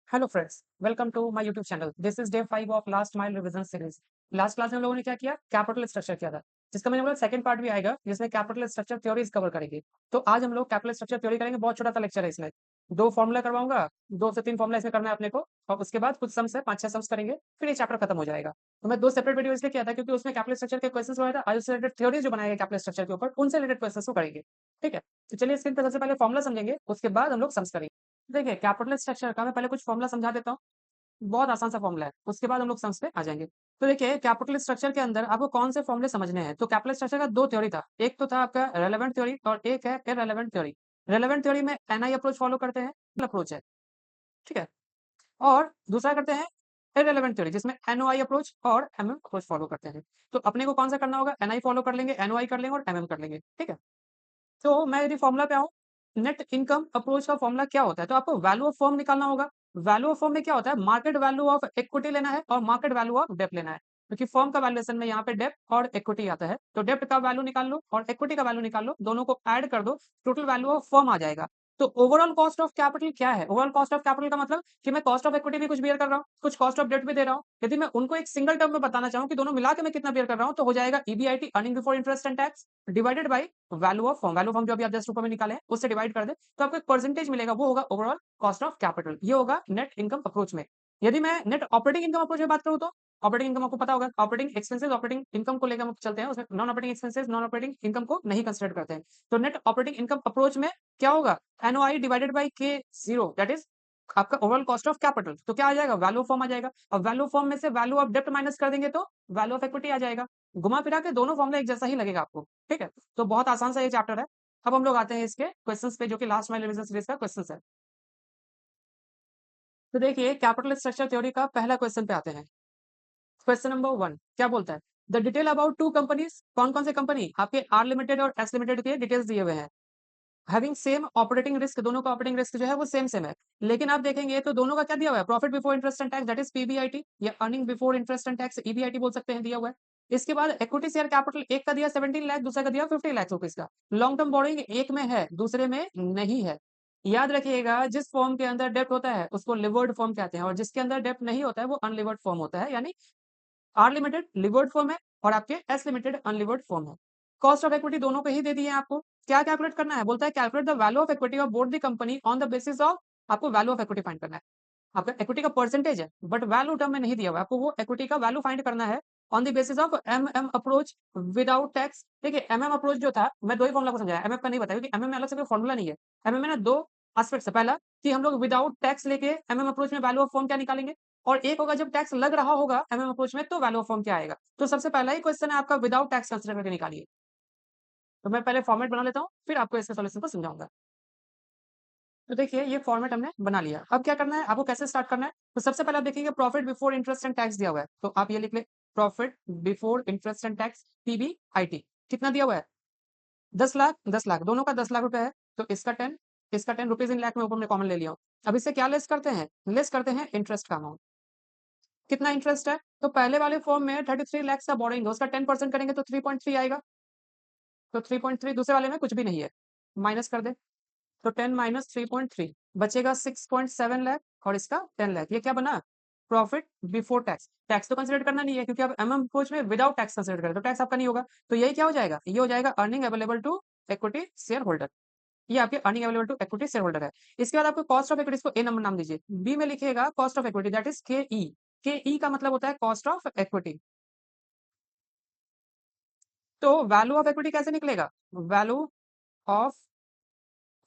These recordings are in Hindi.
Hello friends, welcome to my YouTube channel. This is day 5 of last mile revision series. Last class में हम लोगों ने क्या किया? कैपिटल स्ट्रक्चर किया था, जिसका मैंने बोला सेकंड पार्ट भी आएगा जिसमें कैपिटल स्ट्रक्चर थ्योरीज कवर करेंगे। तो आज हम लोग कैपिटल स्ट्रक्चर थ्योरी करेंगे। बहुत छोटा सा लेक्चर है इसमें। दो फॉर्मूला करवाऊंगा, 2 से 3 फॉर्मूला इसमें करना है अपने को, और उसके बाद कुछ सम्स है, 5-6 सम्स करेंगे, फिर ये चैप्टर खत्म हो जाएगा। तो मैं 2 सेपरेट वीडियो इसलिए किया था क्योंकि उसमें कैपिटल स्ट्रक्चर के क्वेश्चन बनाया था। आज उससे रिलेटेड थ्योरी जो बनाएगा कैपिटल स्ट्रक्चर के ऊपर, उनसे रिलेटेड क्वेश्चन को करेंगे। ठीक है, तो चलिए स्क्रीन पर सबसे पहले फॉर्मूला समझेंगे, उसके बाद हम लोग सम्स करेंगे। देखिए, कैपिटल स्ट्रक्चर का मैं पहले कुछ फॉर्मूला समझा देता हूँ। बहुत आसान सा फॉर्मूला है, उसके बाद हम लोग सम्स पे आ जाएंगे। तो देखिए, कैपिटल स्ट्रक्चर के अंदर आपको कौन से फॉर्मूले समझने हैं। तो कैपिटल स्ट्रक्चर का दो थ्योरी था, एक तो था आपका रेलेवेंट थ्योरी और एक है इररेलेवेंट थ्योरी। रेलेवेंट थ्योरी में एनआई अप्रोच फॉलो करते हैं, अप्रोच है, ठीक है। और दूसरा करते हैं इररेलेवेंट थ्योरी, जिसमें एनओआई अप्रोच और एमएम अप्रोच फॉलो करते हैं। तो अपने को कौन सा करना होगा? एनआई फॉलो कर लेंगे, एनओआई कर लेंगे और एमएम कर लेंगे, ठीक है। तो मैं यदि फॉर्मूला पे आऊँ, नेट इनकम अप्रोच का फॉर्मूला क्या होता है? तो आपको वैल्यू ऑफ फर्म निकालना होगा। वैल्यू ऑफ फर्म में क्या होता है? मार्केट वैल्यू ऑफ इक्विटी लेना है और मार्केट वैल्यू ऑफ डेब्ट लेना है, क्योंकि फर्म का वैल्यूएशन में यहाँ पे डेब्ट और इक्विटी आता है। तो डेब्ट का वैल्यू निकाल लो और इक्विटी का वैल्यू निकाल लो, दोनों को ऐड कर दो, टोटल वैल्यू ऑफ फर्म आ जाएगा। तो ओवरऑल कॉस्ट ऑफ कैपिटल क्या है? ओवरऑल कॉस्ट ऑफ कैपिटल का मतलब कि मैं कॉस्ट ऑफ इक्विटी भी कुछ बियर कर रहा हूँ, कुछ कॉस्ट ऑफ डेब्ट भी दे रहा हूँ। यदि मैं उनको एक सिंगल टर्म में बताना चाहूँ कि दोनों मिला के मैं कितना बियर कर रहा हूँ, तो हो जाएगा EBIT, earning before interest and tax, divided by value of firm. Value of firm जो अभी आप जस्ट ऊपर में निकाले हैं, उससे डिवाइड कर दे तो आपको एक परसेंटेज मिलेगा, वो होगा ओवरऑल कॉस्ट ऑफ कैपिटल। ये होगा नेट इनकम अप्रोच में। यदि मैं नेट ऑपरेटिंग इनकम अप्रोच में बात करूं, तो ऑपरेटिंग इनकम आपको पता होगा, ऑपरेटिंग एक्सपेंसेस ऑपरेटिंग इनकम को लेकर हम चलते हैं, उसमें non operating expenses non operating income को नहीं कंसिडर करते हैं। तो नेट ऑपरेटिंग इनकम अप्रोच में क्या होगा? एनओआई डिवाइडेड बाय के जीरो, दैट इज आपका ओवरऑल कॉस्ट ऑफ कैपिटल। तो क्या आ जाएगा? वैल्यू ऑफ फर्म आ जाएगा। अब वैल्यू ऑफ फर्म में से वैल्यू ऑफ डेब्ट माइनस कर देंगे तो वैल्यू ऑफ इक्विटी आ जाएगा। घुमा फिरा के दोनों फॉर्मूला एक जैसा ही लगेगा आपको, ठीक है। तो बहुत आसान सा ये चैप्टर है। अब हम लोग आते हैं इसके क्वेश्चंस पे, जो कि लास्ट माइल रिवीजन सीरीज का क्वेश्चंस है। तो देखिए, कैपिटल स्ट्रक्चर थ्योरी का पहला क्वेश्चन पे आते हैं। क्वेश्चन नंबर 1 क्या बोलता है? The detail about two companies, कौन कौन से कंपनी? आपके आर लिमिटेड और एस लिमिटेड के डिटेल्स दिए हुए हैं। हैविंग सेम ऑपरेटिंग रिस्क, दोनों का ऑपरेटिंग रिस्क जो है वो सेम सेम है। लेकिन आप देखेंगे तो दोनों का क्या दिया हुआ है? Profit before interest and tax, that is PBIT, या earning before interest and tax, EBIT बोल सकते हैं, दिया हुआ है। इसके बाद इक्विटी शेयर कैपिटल, एक का दिया 17 लाख, दूसरा का दिया 50 लाख रुपीज का। लॉन्ग टर्म बोरोइंग एक में है, दूसरे में नहीं है। याद रखिएगा, जिस फॉर्म के अंदर डेप्ट होता है उसको लिवर्ड फॉर्म कहते हैं, और जिसके अंदर डेप्ट नहीं होता है वो अनलिवर्ड फॉर्म होता है। यानी आर लिमिटेड लिवर्ड फॉर्म है और आपके एस लिमिटेड अनलिवर्ड फॉर्म है। कॉस्ट ऑफ इक्विटी दोनों को ही दे दिए हैं आपको। क्या कैलकुलेट करना है? बोलता है calculate the value of equity of both the company on the basis of, आपको वैल्यू ऑफ इक्विटी फाइंड करना है। आपका इक्विटी का परसेंटेज है, बट वैल्यू टर्म में नहीं दिया हुआ है, आपको वो इक्विटी का वैल्यू फाइंड करना है on the basis of MM approach without tax. देखिए, एमएम अप्रोच जो था, मैं दो ही फॉर्मुला को समझाया, एमएफ का नहीं बताया, क्योंकि एमएम में अलग से कोई फॉर्मुला नहीं है। एमएम में ना दो एस्पेक्ट्स है। पहला कि हम लोग विदाउट टैक्स लेके एमएम अप्रोच में वैल्यू ऑफ फॉर्म क्या निकालेंगे, और एक होगा जब टैक्स लग रहा होगा एमएम अप्रोच में तो वैल्यू ऑफ फॉर्म क्या आएगा। तो सबसे पहला ही क्वेश्चन है आपका विदाउट टैक्स कंसिडर करके निकालिए। तो मैं पहले फॉर्मेट बना लेता हूँ, फिर आपको इसके सॉल्यूशन को समझाऊंगा। तो देखिए, ये फॉर्मेट हमने बना लिया। अब क्या करना है आपको, कैसे स्टार्ट करना है? तो सबसे पहले आप देखेंगे profit before interest and tax दिया हुआ है, तो आप ये लिख ले, profit before interest and tax, PBIT. कितना दिया हुआ है? 10 लाख, 10 लाख, दोनों का 10 लाख रुपए है। तो इसका 10, इसका 10 रुपीज इन लाख में ऊपर में कॉमन ले लिया हूं। अब इससे क्या लेस करते हैं? लेस करते हैं इंटरेस्ट का अमाउंट। कितना इंटरेस्ट है? तो पहले वाले फॉर्म में 33 लाख का बोरिंग है, उसका 10% करेंगे तो 3.3 आएगा। तो 3.3, दूसरे वाले में कुछ भी नहीं है, माइनस कर दे। तो 10 माइनस 3.3 बचेगा 6.7 लाख, और इसका 10 लाख। ये क्या बना? Profit before tax. टैक्स तो कंसिडर करना नहीं है, क्योंकि आप एमएम अप्रोच में विदाउट टैक्स कंसिडर करें तो टैक्स आपका नहीं होगा। तो यही क्या हो जाएगा? ये हो जाएगा earning available to equity shareholder. ये आपके earning available to equity shareholder है। इसके बाद आपको कॉस्ट ऑफ इक्विटी को ए नंबर नाम दीजिए, बी में लिखिएगा cost of equity, that is के ई। के ई का मतलब होता है कॉस्ट ऑफ इक्विटी। तो वैल्यू ऑफ इक्विटी कैसे निकलेगा? वैल्यू ऑफ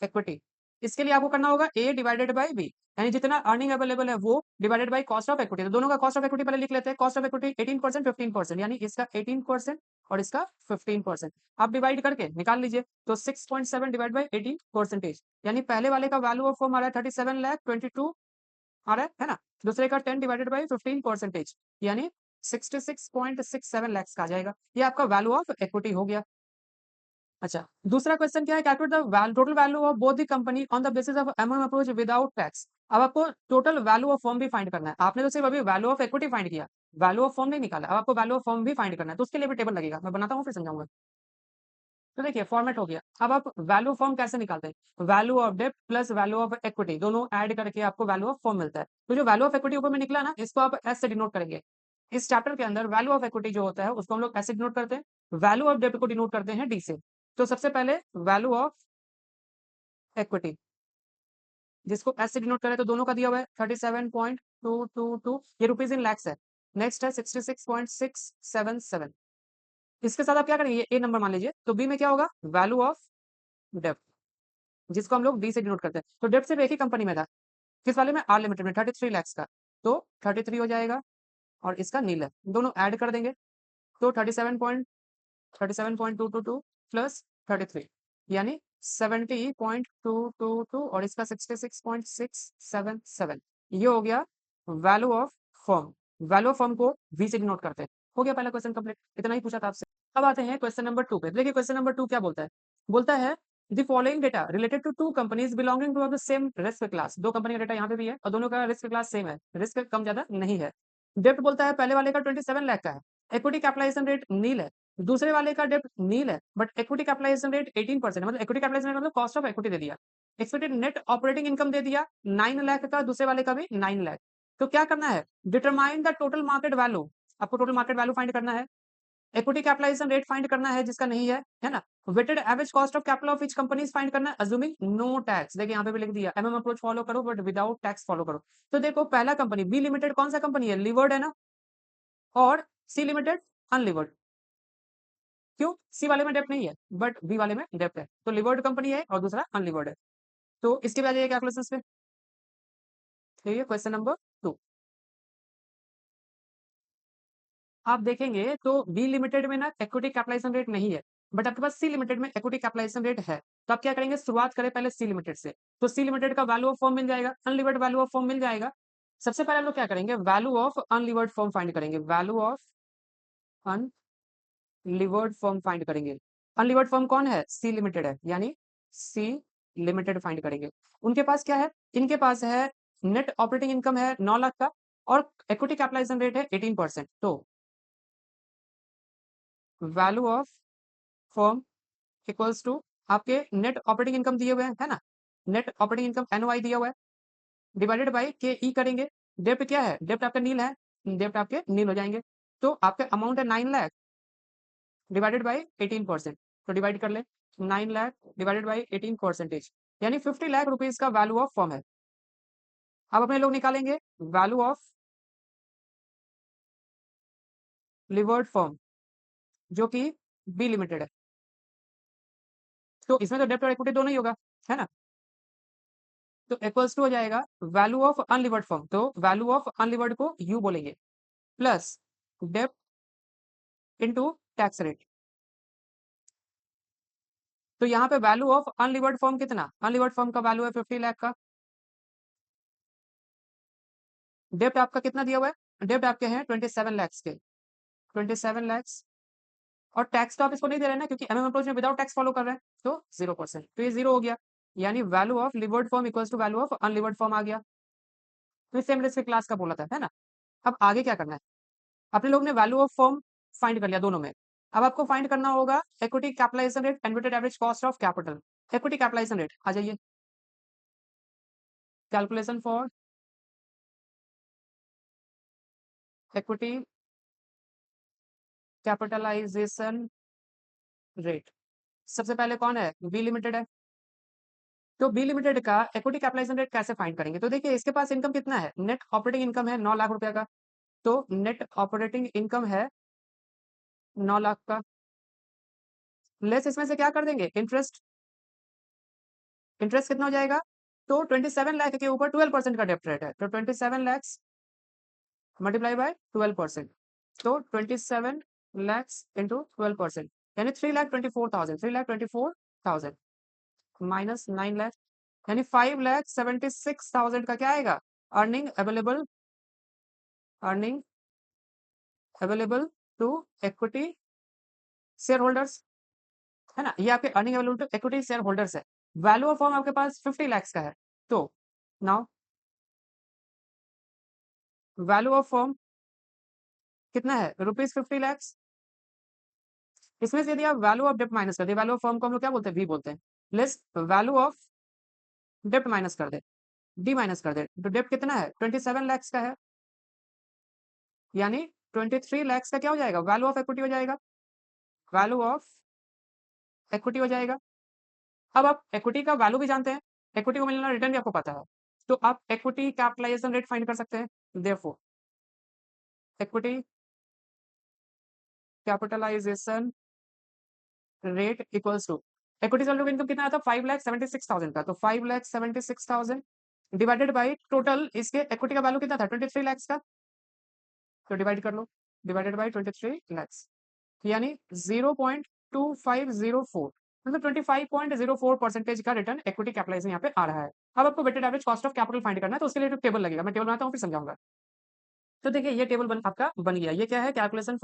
इक्विटी, इसके लिए आपको करना होगा ए डिवाइडेड बाय बी, यानी जितना अर्निंग अवेलेबल है वो divided by cost of equity. तो दोनों का कॉस्ट ऑफ इक्विटी पहले लिख लेते हैं। कॉस्ट ऑफ इक्विटी 18%, 15%, यानी इसका 18% और इसका 15%। आप डिवाइड करके निकाल लीजिए, तो 6.7 डिवाइड बाय 18%, यानी पहले वाले का वैल्यू ऑफ फॉर्म आ रहा है 37,22 आ रहा है ना। दूसरे का 10 डिवाइडेड बाय 15%, यानी 66.67 लैक्स का आ जाएगा। ये आपका वैल्यू ऑफ इक्विटी हो गया। अच्छा, दूसरा क्वेश्चन क्या है? Calculate the total value of both the company on the basis of MM approach without tax. अब आपको टोटल वैल्यू ऑफ फर्म भी फाइंड करना है। आपने तो सिर्फ अभी वैल्यू ऑफ इक्विटी फाइंड किया, वैल्यू ऑफ फर्म नहीं निकाला। अब आपको वैल्यू ऑफ फर्म भी फाइंड करना है, तो उसके लिए भी टेबल लगेगा, मैं बनाता हूँ फिर समझाऊंगा। तो देखिए फॉर्मेट हो गया। अब आप वैल्यू ऑफ फर्म कैसे निकालते हैं? वैल्यू ऑफ डेब्ट प्लस वैल्यू ऑफ इक्विटी दोनों ऐड करके आपको वैल्यू ऑफ फर्म मिलता है। तो जो वैल्यू ऑफ इक्विटी ऊपर में निकला ना, इसको आप एस से डिनोट करेंगे। इस चैप्टर के अंदर वैल्यू ऑफ इक्विटी जो होता है उसको हम लोग एस से डिनोट करते हैं, वैल्यू ऑफ डेब्ट को डिनोट करते हैं डी से। तो सबसे पहले वैल्यू ऑफ इक्विटी जिसको एस से डिनोट करें तो दोनों का दिया हुआ है 37.222, ये रुपीज इन लैक्स है। नेक्स्ट है 66.677। इसके साथ आप क्या करेंगे, ये ए नंबर मान लीजिए, तो बी में क्या होगा, वैल्यू ऑफ डेब्ट जिसको हम लोग डी से डिनोट करते हैं। तो डेब्ट सिर्फ एक ही कंपनी में था, किस वाले में, आर लिमिटेड में, 33 लैक्स का। तो 33 हो जाएगा और इसका नील है, दोनों ऐड कर देंगे तो 37.222 प्लस 33 यानी 70.222 और इसका 66.677, ये हो गया value of firm. Value of firm को वी से डिनोट करते हैं। हो गया पहला क्वेश्चन कंप्लीट, इतना ही पूछा था आपसे। अब आते हैं क्वेश्चन नंबर 2 पे। देखिए क्वेश्चन नंबर 2 क्या बोलता है, बोलता है the following data related to two companies belonging to the same risk class. दो कंपनी का डेटा यहाँ पे भी है और दोनों का रिस्क क्लास सेम है, रिस्क कम ज्यादा नहीं है। डेप्ट बोलता है पहले वाले का 27 लाख का है, इक्विटी कैपिटलाइजेशन रेट नील है। दूसरे वाले का डेप्ट नील है बट इक्विटी कैपिटलाइजेशन रेट 18%, मतलब इक्विटी कैपिटलाइजेशन रेट मतलब कॉस्ट ऑफ इक्विटी दे दिया। एक्सपेक्टेड नेट ऑपरेटिंग इनकम दे दिया 9 लाख का, दूसरे वाले का भी 9 लाख। तो क्या करना है, determine the total market value. आपको टोटल मार्केट वैल्यू फाइंड करना है, इक्विटी कैपिटलाइजेशन रेट फाइंड करना है जिसका नहीं है ना। Weighted average cost of capital of each companies find करना है, अज्यूमिंग नो टैक्स। देखिए यहाँ पे भी लिख दिया एमएम अप्रोच फॉलो करो बट विदाउट टैक्स फॉलो करो। तो देखो पहला कंपनी बी लिमिटेड कौन सा कंपनी है, लिवर्ड है ना, और सी लिमिटेड अनलिवर्ड। क्यों, सी वाले में डेप्ट नहीं है बट बी वाले में डेप्ट है, तो लिवर्ड कंपनी है और दूसरा अनलिवर्ड है। तो इसके बाद जाइए कैलकुलेशंस पे। ठीक है, क्वेश्चन नंबर 2 आप देखेंगे तो बी लिमिटेड में ना इक्विटी कैपिटलाइजेशन रेट नहीं है बट आपके पास सी लिमिटेड में इक्विटी कैपिटलाइजेशन रेट है। तो आप क्या करेंगे, शुरुआत करें पहले सी लिमिटेड से। तो सी लिमिटेड का वैल्यू ऑफ फॉर्म मिल जाएगा, अनलिवर्ड वैल्यू ऑफ फॉर्म मिल जाएगा। सबसे पहले हम लोग क्या करेंगे, value of unlevered form find करेंगे, value of unlevered form find करेंगे। अनलिवर्ड फॉर्म कौन है, सी लिमिटेड है, यानी सी लिमिटेड फाइंड करेंगे। उनके पास क्या है, इनके पास है नेट ऑपरेटिंग इनकम है 9 लाख का और इक्विटी कैपिटलाइजेशन रेट है 18%। तो value of firm equals to आपके नेट ऑपरेटिंग इनकम दिए हुए हैं, है ना, नेट ऑपरेटिंग इनकम एनओआई दिया हुआ है, डिवाइडेड बाय के ई करेंगे। डेप्ट क्या है, डेप्ट आपका नील है, डेप्ट आपके नील हो जाएंगे। तो आपका अमाउंट है 9 लाख डिवाइडेड बाय 18%, तो डिवाइड कर ले, 9 लाख डिवाइडेड बाय 18% यानी 50 लाख रुपीज का वैल्यू ऑफ फर्म है। अब अपने लोग निकालेंगे वैल्यू ऑफ लिवर्ड फर्म जो कि बी लिमिटेड है। तो इसमें तो डेप्ट और इक्विटी दोनों ही होगा, है ना। तो इक्वल्स टू हो जाएगा वैल्यू ऑफ अनलिवर्ड फर्म, तो वैल्यू ऑफ अनलिवर्ड को यू बोलेंगे, प्लस डेप्ट इनटू टैक्स रेट। तो यहाँ पे वैल्यू ऑफ अनलिवर्ड फर्म कितना, अनलिवर्ड फर्म का वैल्यू है 50 लाख का। डेप्ट आपका कितना दिया हुआ है, डेप्ट आपके हैं 27 लैक्स के, 27 लैक्स। और टैक्स तो आप इसको नहीं दे रहे हैं ना क्योंकि एमएम अप्रोच में विदाउट टैक्स फॉलो कर रहे हैं, तो 0%, तो ये 0 हो गया। यानी value of levered firm equals to value of unlevered firm आ गया। तो सेम रिस्क क्लास का बोला था, है ना। अब आगे क्या करना है, अपने लोग ने वैल्यू ऑफ फर्म फाइंड कर लिया दोनों में। अब आपको फाइंड करना होगा equity capitalisation rate and weighted average cost of capital. Equity capitalisation rate आ जाइए, calculation for equity capitalisation rate. सबसे पहले कौन है, बी लिमिटेड है। तो बी लिमिटेड का इक्विटी कैपिटलाइजेशन रेट कैसे फाइंड करेंगे, तो देखिए इसके पास इनकम कितना है, नेट ऑपरेटिंग इनकम है 9 लाख रुपए का। तो नेट ऑपरेटिंग इनकम है 9 लाख का, लेस इसमें से क्या कर देंगे, इंटरेस्ट। इंटरेस्ट कितना हो जाएगा, तो 27 लाख के ऊपर 12% का डेप्ट रेट है, तो 27 लैक्स मल्टीप्लाई बाय 12%, तो 27 लैक्स इंटू 12% यानी 3,24,000, 3,24,000 माइनस 9 लाख यानी 5,76,000 का क्या आएगा, earning available, earning available to equity shareholders, है ना, ये आपके earning available to equity shareholders है। वैल्यू ऑफ फर्म आपके पास 50 लैक्स का है, तो नाउ वैल्यू ऑफ फर्म कितना है, रुपीज 50 लैक्स इसमें से यदि आप वैल्यू ऑफ डेप्ट माइनस कर दे, वैल्यू ऑफ फर्म को हम लोग क्या बोलते हैं, वी बोलते हैं, लेस वैल्यू ऑफ डेप्ट माइनस कर दे, डी माइनस कर दे, तो डेप्ट कितना है, 27 लैक्स का है, यानी 23 लैक्स का क्या हो जाएगा, वैल्यू ऑफ इक्विटी हो जाएगा, वैल्यू ऑफ इक्विटी हो जाएगा। अब आप इक्विटी का वैल्यू भी जानते हैं, इक्विटी को मिलना रिटर्न भी आपको पता है, तो आप इक्विटी कैपिटलाइजेशन रेट फाइंड कर सकते हैं। Therefore equity capitalisation rate equals to, equity से इनकम कितना आता है, 5,76,000 का, तो 5,76,000 डिवाइडेड बाई टोटल, इसके इक्विटी का वैल्यू कितना था, 23 लैक्स का, तो डिवाइड कर लो, डिवाइडेड बाई 23 लैक्स, यानी 0.2504, मतलब 25.04% का रिटर्न इक्विटी कैपिटलाइजेशन यहाँ पे आ रहा है। अब आपको weighted average cost of capital find करना है, तो उसके लिए एक टेबल लगेगा, मैं टेबल बनाता हूँ फिर समझाऊंगा। तो देखिए ये टेबल आपका बन गया, ये क्या है, calculation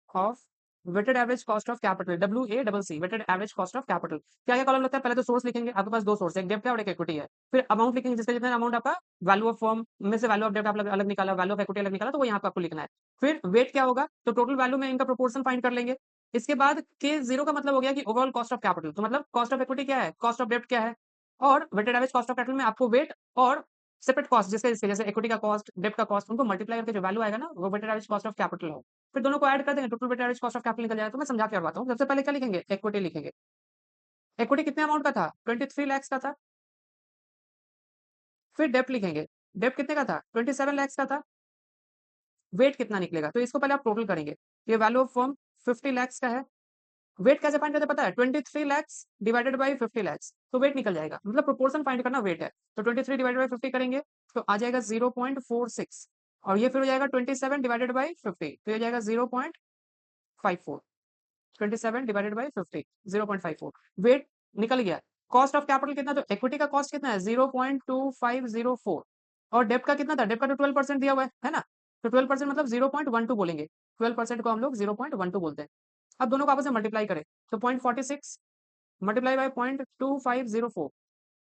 of weighted average cost of capital, WACC, weighted average cost of capital. क्या क्या कॉलम लगता है, पहले तो सोर्स लिखेंगे, आपके पास दो सोर्स है, एक डेब्ट है और एक इक्विटी है, फिर अमाउंट लिखेंगे, जिसका जितना अमाउंट आपका वैल्यू ऑफ फर्म में से वैल्यू ऑफ डेब्ट आप अलग निकाला, वैल्यू ऑफ इक्विटी अलग निकाला, तो वो यहाँ पे आपको लिखना है। फिर वेट क्या होगा, तो टोटल वैल्यू में इनका प्रोपोर्शन फाइंड कर लेंगे। इसके बाद के जीरो का मतलब हो गया कि ओवरऑल कॉस्ट ऑफ कैपिटल, तो मतलब कॉस्ट ऑफ इक्विटी क्या है, कॉस्ट ऑफ डेब्ट क्या है, और weighted average cost of capital में आपको वेट और सेपरेट कॉस्ट, जिसके जैसे इक्विटी का कॉस्ट, डेब्ट का कॉस्ट, उनको मल्टीप्लाई करके जो वैल्यू आएगा ना, वो weighted average cost of capital है। फिर दोनों को ऐड कर देंगे, total weighted average cost of capital निकल जाएगा। तो मैं समझा के बताता हूँ, सबसे पहले क्या लिखेंगे, इक्विटी लिखेंगे। इक्विटी कितने अमाउंट का था, 23 लैक्स का था। फिर डेप्ट लिखेंगे, डेप्ट कितने का था, 27 लैक्स का था। वेट कितना निकलेगा, तो इसको पहले आप टोटल करेंगे, ये वैल्यू ऑफ फर्म 50 लैक्स का है। वेट कैसे फाइंड करते हैं पता है, 23 लैक्स डिवाइडेड बाई 50 लैक्स, तो वेट निकल जाएगा, मतलब प्रोपोर्शन फाइंड करना वेट है। तो 23 डिवाइडेड बाई 50 करेंगे, तो आ जाएगा 0.46, और ये फिर हो जाएगा 27 डिवाइडेड बाई 50, तो ये हो जाएगा 0.54, 27 डिवाइडेड बाई 50, 0.54, वेट निकल गया। कॉस्ट ऑफ कैपिटल कितना, तो इक्विटी का कॉस्ट कितना है, 0.2504, और डेब्ट का कितना था, डेब्ट का तो 12% दिया हुआ है ना, तो 12% मतलब 0.12 बोलेंगे, 12% को हम लोग 0.12 बोलते हैं। अब दोनों को आपस में मल्टीप्लाई करें, तो 0.46 मल्टीप्लाई बाय 0.2504,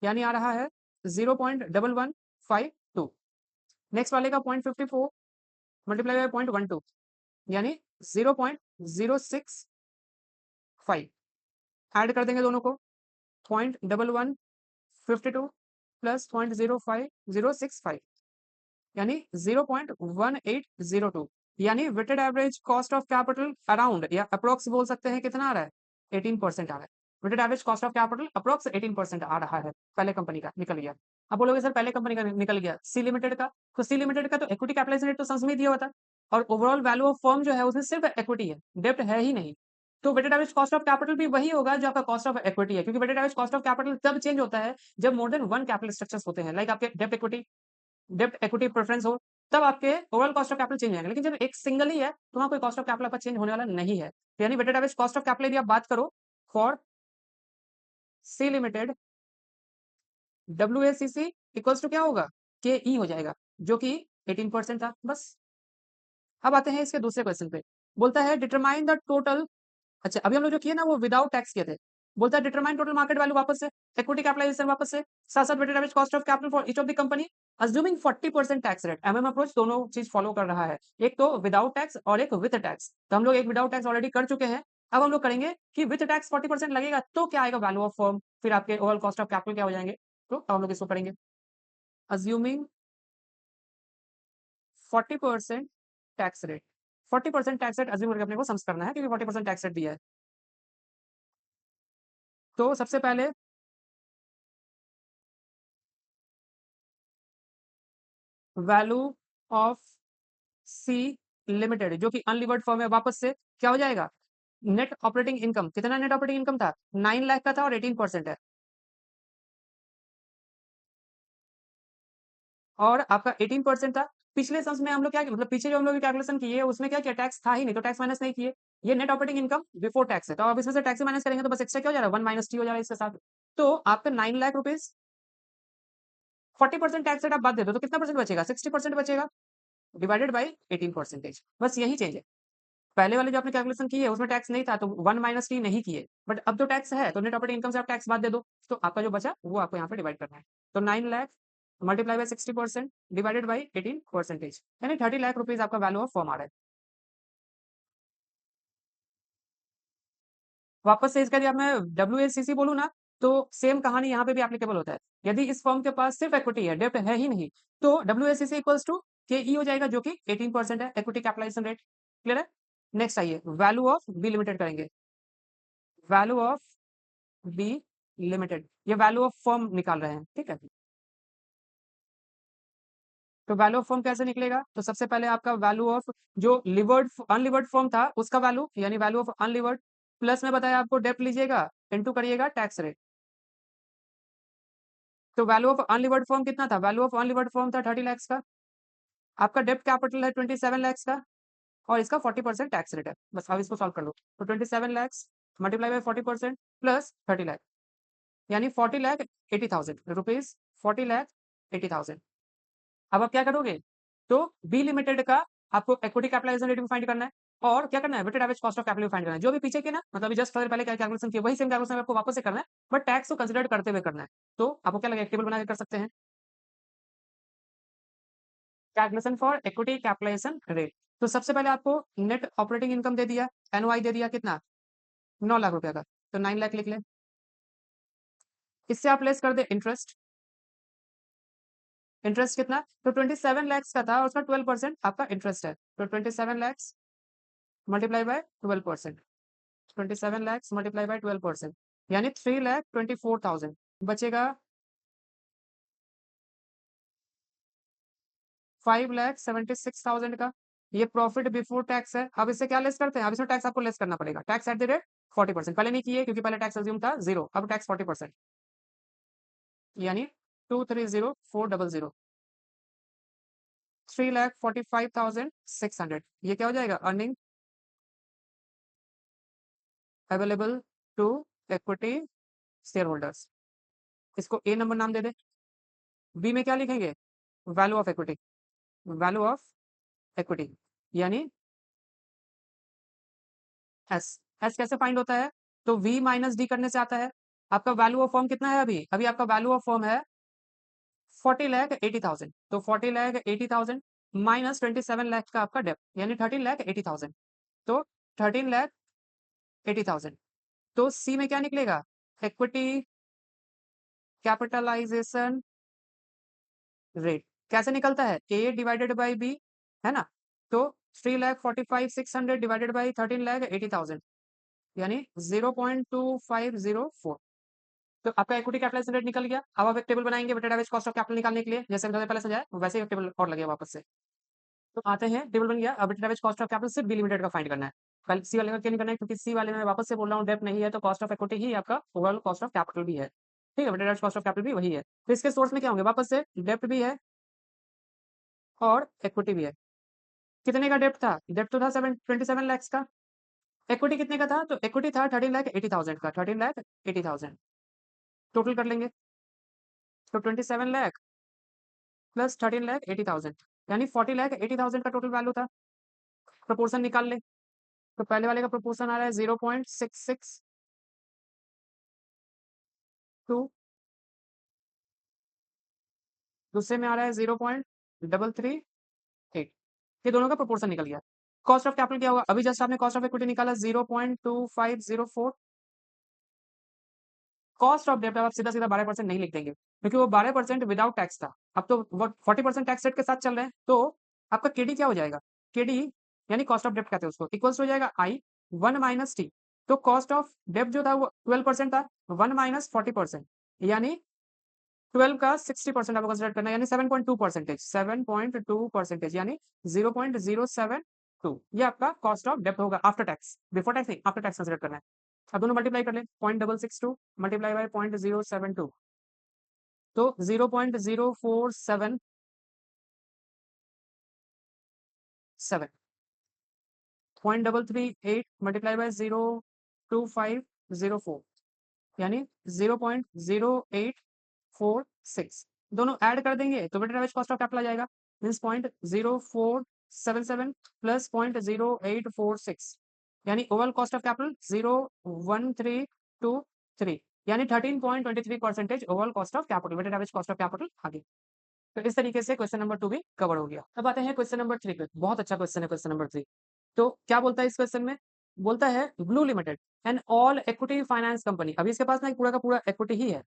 यानी आ रहा है 0.1152। नेक्स्ट वाले का 0.54 मल्टीप्लाई बाय 0.12, यानी 0.065, ऐड कर देंगे दोनों को, 0.1152 प्लस 0.05065, यानी 0.1802, यानी weighted average cost of capital around या अप्रोक्स बोल सकते हैं, कितना आ रहा है, 18% आ रहा है। Weighted average cost of capital approx 18% आ रहा है, पहले कंपनी का निकल गया। अब बोलोगे सर पहले कंपनी का निकल गया, सी लिमिटेड का, तो सी लिमिटेड का तो इक्विटी कैपिटलाइजेशन रेट तो संस में दिया हुआ था, और ओवरऑल वैल्यू ऑफ फर्म जो है उसमें सिर्फ इक्विटी है, डेब्ट है ही नहीं, तो weighted average cost of capital भी वही होगा जो आपका कॉस्ट ऑफ इक्विटी है, क्योंकि weighted average cost of capital तब चेंज होता है जब more than one capital structures होते हैं, लाइक आपके डेब्ट इक्विटी प्रेफरेंस हो, तब आपके overall cost of capital change होगा। लेकिन जब एक सिंगल ही है, तो वहां कोई कॉस्ट ऑफ कैपिटल आपका चेंज होने वाला नहीं है। यानी weighted average cost of capital यदि आप बात करो for C limited, WACC equals to क्या होगा, KE हो जाएगा, जो कि 18% था बस। अब आते हैं इसके दूसरे क्वेश्चन पे, बोलता है डिटरमाइन द टोटल, अच्छा अभी हम लोग जो किए ना वो विदाउट टैक्स किए थे, बोलता है डिटरमाइन टोटल मार्केट वैल्यू वापस से, इक्विटी कैपिटलाइजेशन वापस से, साथ साथ weighted average cost of capital for each of the company, assuming 40% tax rate. Approach दोनों चीज फॉलो कर रहा है, एक तो विदाउट टैक्स और एक विद टैक्स, तो हम लोग एक विदाउट टैक्स ऑलरेडी कर चुके हैं। अब हम लोग करेंगे कि विद टैक्स 40% लगेगा तो क्या आएगा वैल्यू ऑफ फर्म, फिर आपके ओवरऑल कॉस्ट ऑफ कैपिटल क्या हो जाएंगे, तो हम लोग इसको करेंगे। Assuming 40% tax rate, 40% tax rate assume करके अपने को सम्स करना है, क्योंकि 40% टैक्स रेट दिया है। तो सबसे पहले वैल्यू ऑफ सी लिमिटेड, जो कि अनलिवर्ड फर्म है, वापस से क्या हो जाएगा, नेट ऑपरेटिंग इनकम, कितना नेट ऑपरेटिंग इनकम था, 9 लाख का था और 18% है, और आपका 18% था। पिछले सम्स में हम लोग क्या मतलब पीछे जो हम लोग कैलकुलेशन किए उसमें क्या किया, टैक्स था ही नहीं, तो टैक्स माइनस नहीं किए, ये net operating income before tax है, तो अब इसमें से टैक्स माइनस करेंगे तो बस एक्स्ट्रा क्या हो जा रहा है, 1 माइनस टी हो जा रहा है इसके साथ। तो आपका 9 लाख रुपीज, 40% टैक्स रेट आप बात दे दो तो कितना परसेंट बचेगा, 60% बचेगा, डिवाइडेड बाई 18%, बस यही चेंज है। पहले वाले जो आपने कैलकुलेशन की है उसमें टैक्स नहीं था, तो 1 माइनस टी नहीं किए, बट अब तो टैक्स है, तो नेट ऑपरेटिंग इनकम से आप टैक्स बात दे दो, तो आपका जो बचा वो आपको यहाँ पे डिवाइड करना है। तो 9 lakh multiply by 60% divided by 18%, यानी 30 लाख रुपीज आपका वैल्यू ऑफ फर्म आ रहा है। वापस से इसका जब मैं WACC बोलूँ ना, तो सेम कहानी यहाँ पे भी एप्लीकेबल होता है। यदि इस फर्म के पास सिर्फ इक्विटी है, डेब्ट है ही नहीं, तो WACC इक्वल्स टू KE हो जाएगा, जो कि 18% है, इक्विटी कैपिटलाइजेशन रेट। क्लियर है? नेक्स्ट आइए, वैल्यू ऑफ बी लिमिटेड करेंगे। वैल्यू ऑफ बी लिमिटेड, ये वैल्यू ऑफ फर्म निकाल रहे हैं, ठीक है? तो वैल्यू ऑफ फर्म कैसे निकलेगा? तो सबसे पहले आपका वैल्यू ऑफ जो लिवर्ड अनलिवर्ड फर्म था उसका वैल्यू, यानी वैल्यू ऑफ अनलिवर्ड, प्लस में बताया आपको डेप्ट लीजिएगा, इनटू करिएगा टैक्स रेट। तो वैल्यू ऑफ अनलिवर्ड फर्म कितना था? वैल्यू ऑफ अनलिवर्ड फर्म था 30 लाख का। आपका डेप्ट कैपिटल है 27 लाख का, और इसका 40% टैक्स रेट है। बस अब इसको सॉल्व कर लो। तो 27 lakh multiply by 40% plus 30 lakh, यानी 40 लाख 80,000 रुपीज, 40 लाख 80,000। अब आप क्या करोगे? तो बी लिमिटेड का आपको इक्विटी कैपिटलाइजेशन रेट भी फाइंड करना है, और क्या करना है? Weighted average cost of capital find करना है। जो भी पीछे के ना, मतलब अभी जस्ट थोड़ी देर पहले क्या कैलकुलेशन किया, वही सेम कैलकुलेशन आपको वापस से करना है, बट टैक्स को कंसीडर करते हुए करना है। तो आपको क्या लगेगा? टेबल बना के कर सकते हैं। Calculation for equity capitalisation rate. तो सबसे पहले आपको नेट ऑपरेटिंग इनकम दे दिया, NOI दे दिया, कितना? 9 लाख रुपए का, तो 9 लाख लिख ले। इससे आप लेस कर दे इंटरेस्ट। इंटरेस्ट कितना? तो 27 लाख का था, और उसका 12% आपका इंटरेस्ट है। तो 27 lakh multiply by 12%, 27 lakhs multiply by 12%, यानी 3,24,000 बचेगा। 5,76,000 का ये प्रॉफिट बिफोर टैक्स है। अब इससे क्या लेस करते हैं? अब इसमें टैक्स आपको लेस करना पड़ेगा। टैक्स एट द रेट 40%, पहले नहीं किए क्योंकि पहले टैक्स अज्यूम था 0, अब टैक्स 40%, यानी 230,400, 3,45,600। ये क्या हो जाएगा? Earning available to equity shareholders. इसको ए नंबर नाम दे दे। बी में क्या लिखेंगे? Value of equity, value of equity, यानी एस। एस कैसे फाइंड होता है? तो वी माइनस डी करने से आता है। आपका वैल्यू ऑफ फर्म कितना है? अभी अभी आपका वैल्यू ऑफ फर्म है 40,80,000, तो 40,80,000 माइनस 27 लाख का आपका डेप्ट, यानी 13,80,000, तो 13,80,000। तो सी में क्या निकलेगा? इक्विटी कैपिटलाइजेशन रेट कैसे निकलता है? ए डिवाइडेड बाई बी, है ना? तो 3,45,600 डिवाइडेड बाई 13,80,000, यानी 0.2504। तो आपका इक्विटी कैपिटलाइजेशन रेट निकल गया। अब आप एक टेबल बनाएंगे weighted average cost of capital निकालने के लिए, जैसे मैंने पहले समझाया वैसे ही टेबल और लगेगा वापस से। तो आते हैं, टेबल बन गया। अब weighted average cost of capital सिर्फ बी लिमिटेड का फाइंड करना है। पहले सी वाले में क्या नहीं करना है, क्योंकि सी वाले में वापस से बोल रहा हूँ डेप्ट नहीं है, तो कॉस्ट ऑफ इक्विटी ही आपका ओवरऑल कॉस्ट ऑफ कैपिटल भी है। ठीक है, weighted average cost of capital भी वही है। तो इसके सोर्स में क्या होंगे? वापस से डेप्ट भी है और इक्विटी भी है। कितने का डेप्ट था? डेप्ट तो था 27 लैक्स का। इक्विटी कितने का था? तो इक्विटी था 13,80,000 का, 13,80,000 टोटल कर लेंगे। तो 27 लाख प्लस 13,80,000, यानी 40,80,000 का टोटल वैल्यू था। प्रोपोर्शन निकाल ले। तो पहले वाले का प्रोपोर्शन आ रहा है 0.662, दूसरे में आ रहा है 0.338। ये दोनों का प्रोपोर्शन निकल गया। कॉस्ट ऑफ कैपिटल क्या होगा? अभी जस्ट आपने कॉस्ट ऑफ इक्विटी निकाला 0.2504। कॉस्ट ऑफ डेब्ट आप सीधा सीधा 12% नहीं लिख देंगे, क्योंकि वो 12% विदाउट टैक्स था। अब तो 40% टैक्स रेट के साथ चल रहे हैं, तो आपका केडी क्या हो जाएगा? केडी यानी कॉस्ट ऑफ डेब्ट कहते हैं उसको, इक्वल्स हो जाएगा आई 1 माइनस टी। तो कॉस्ट ऑफ डेब्ट जो था वो 12% था, 1 माइनस 40%, यानी 12 का 60% आपको कंसिडर करना है, यानी 7.2%, 7.2%, यानी 0.072। ये आपका कॉस्ट ऑफ डेब्ट होगा आफ्टर टैक्स, बिफोर टैक्स नहीं, आफ्टर टैक्स कंसिडर करना है। अब दोनों मल्टीप्लाई कर लें, 0.662 मल्टीप्लाई बाय 0.072, तो 0.0477, 0.338 मल्टीप्लाई बाय 0.2504, यानी 0.0846। दोनों ऐड कर देंगे तो weighted average cost of capital आ जाएगा, मीन्स 0.0477 प्लस 0.0846, यानी ओवरऑल कॉस्ट ऑफ कैपिटल 0.1323, यानी 13.23% overall cost of capital, weighted average cost of capital आ गई। तो इस तरीके से क्वेश्चन नंबर 2 भी कवर हो गया। अब आते हैं क्वेश्चन नंबर 3 पे। बहुत अच्छा क्वेश्चन है क्वेश्चन नंबर 3। तो क्या बोलता है इस क्वेश्चन में? बोलता है blue limited and all equity finance company, अभी इसके पास ना पूरा का पूरा इक्विटी ही है,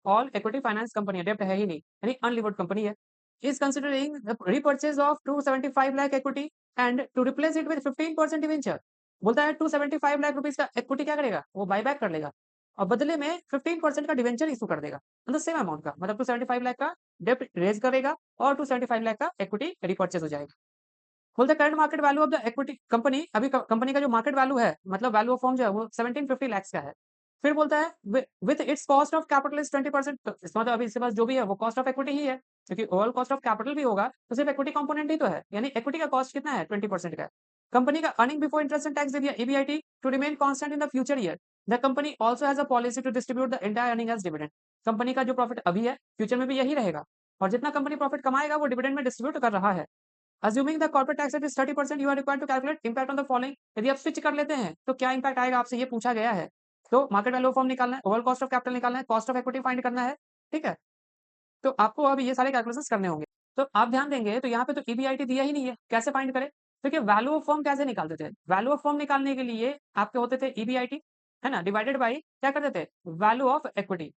ऑल इक्विटी फाइनेंस कंपनी है, डेब्ट है ही नहीं, यानी अनलिवर्ड कंपनी है, is considering the repurchase of 275 lakh equity and to replace it with 15% debenture. बोलता है 275 लाख रुपीस का इक्विटी क्या करेगा, वो बायबैक कर लेगा और बदले में 15% का डिवेंचर इशू कर देगा, मतलब सेम अमाउंट का, मतलब 275 लाख का डेब्ट रेज करेगा और 275 लाख का इक्विटी रिपर्चेज हो जाएगा। बोलते हैं current market value of the equity company, अभी कंपनी का जो मार्केट वैल्यू है, मतलब वैल्यू ऑफ फर्म जो है वो 1750 लाख का है। फिर बोलता है with its cost of capital is 20%, तो इसका मतलब अभी इसके पास जो भी है वो कॉस्ट ऑफ इक्विटी ही है, क्योंकि ओवरऑल कॉस्ट ऑफ कैपिटल भी होगा तो सिर्फ इक्विटी कंपोनेंट ही तो है, यानी इक्विटी का कॉस्ट कितना है 20% का है। कंपनी का earning before interest and tax दे दिया EBIT to remain constant in the future year. The company also has a policy to distribute the entire earning as dividend. Company का जो प्रॉफिट अभी है फ्यूचर में भी यही रहेगा और जितना कंपनी प्रॉफिट कमाएगा वो डिविडेंड में डिस्ट्रीब्यूट कर रहा है। Assuming the corporate tax rate is 30%, you are required to calculate impact on the following। यदि आप स्विच कर लेते हैं तो क्या इम्पैक्ट आएगा आपसे ये पूछा गया है। तो मार्केट वैल्यू फॉर्म निकालना है, ओवरऑल कॉस्ट ऑफ कैपिटल निकालना है, कॉस्ट ऑफ इक्विटी फाइंड करना है, ठीक है। तो आपको अब ये सारे कैलकुलेशंस करने होंगे। तो आप ध्यान देंगे तो यहाँ पे तो ईबीआईटी दिया ही नहीं है, कैसे फाइंड करें। देखिए वैल्यू ऑफ फॉर्म कैसे निकालते थे, वैल्यू ऑफ फॉर्म निकालने के लिए आपके होते थे ईबीआईटी, है ना, डिवाइडेड बाई क्या करते थे, वैल्यू ऑफ इक्विटी।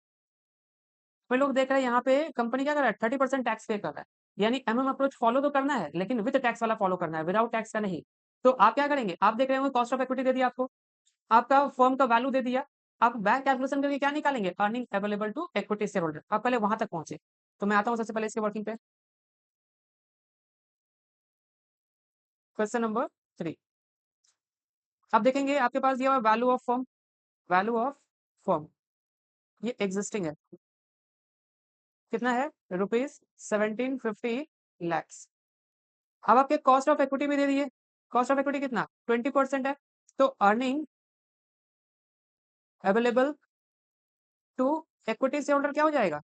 कोई लोग देख रहे हैं यहाँ पे कंपनी क्या कर रहा है 30% टैक्स पे कर रहा है, यानी एमएम अप्रोच फॉलो तो करना है लेकिन विद टैक्स वाला फॉलो करना है, विदाउट टैक्स का नहीं। तो आप क्या करेंगे, आप देख रहे होंगे कॉस्ट ऑफ इक्विटी दे दिया आपको, आपका फर्म का वैल्यू दे दिया, आप बैक कैलकुलेशन करके क्या निकालेंगे, earning available to equity shareholder. आप पहले वहां तक पहुंचे, तो मैं आता हूं सबसे पहले इसके वर्किंग पे। क्वेश्चन नंबर 3, आप देखेंगे आपके पास दिया हुआ value of firm, value of firm ये एग्जिस्टिंग है, कितना है रुपीज 1750 लैक्स। अब आपके कॉस्ट ऑफ इक्विटी भी दे दिए, कॉस्ट ऑफ इक्विटी कितना 20% है, तो earning available to equity shareholder क्या हो जाएगा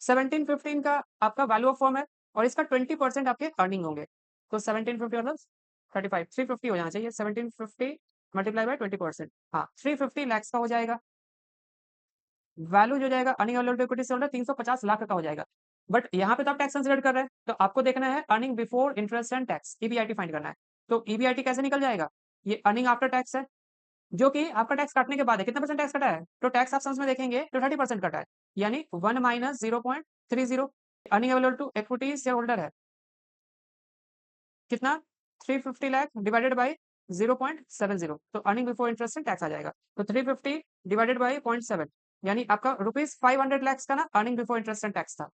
1715 का आपका वैल्यू ऑफ फर्म है और इसका 20% आपके अर्निंग होंगे, तो 1750 मतलब 35 350 हो जाना चाहिए, 1750 मल्टीप्लाई बाय 20%, हाँ 350 लैक्स का हो जाएगा। वैल्यू जो जाएगा earning available to equity shareholder 350 lakh का हो जाएगा। बट यहाँ पे तो आप टैक्स कंसिडर कर रहे हैं तो आपको देखना है earning before interest and tax, EBIT find करना है। तो ईबीआईटी कैसे निकल जाएगा, ये अर्निंग आफ्टर टैक्स है जो कि आपका टैक्स काटने के बाद है, कितना परसेंट टैक्स कटा है, तो टैक्स आप समझ में देखेंगे तो 30% कटा है, यानी 1 minus 0.30। Earning available to equity shareholder है कितना 350 लाख डिवाइडेड बाई 0.70, तो earning before interest and tax आ जाएगा, तो 350 डिवाइडेड बाई 0.7, यानी आपका रुपीज 500 लैक्स का ना earning before interest and tax था।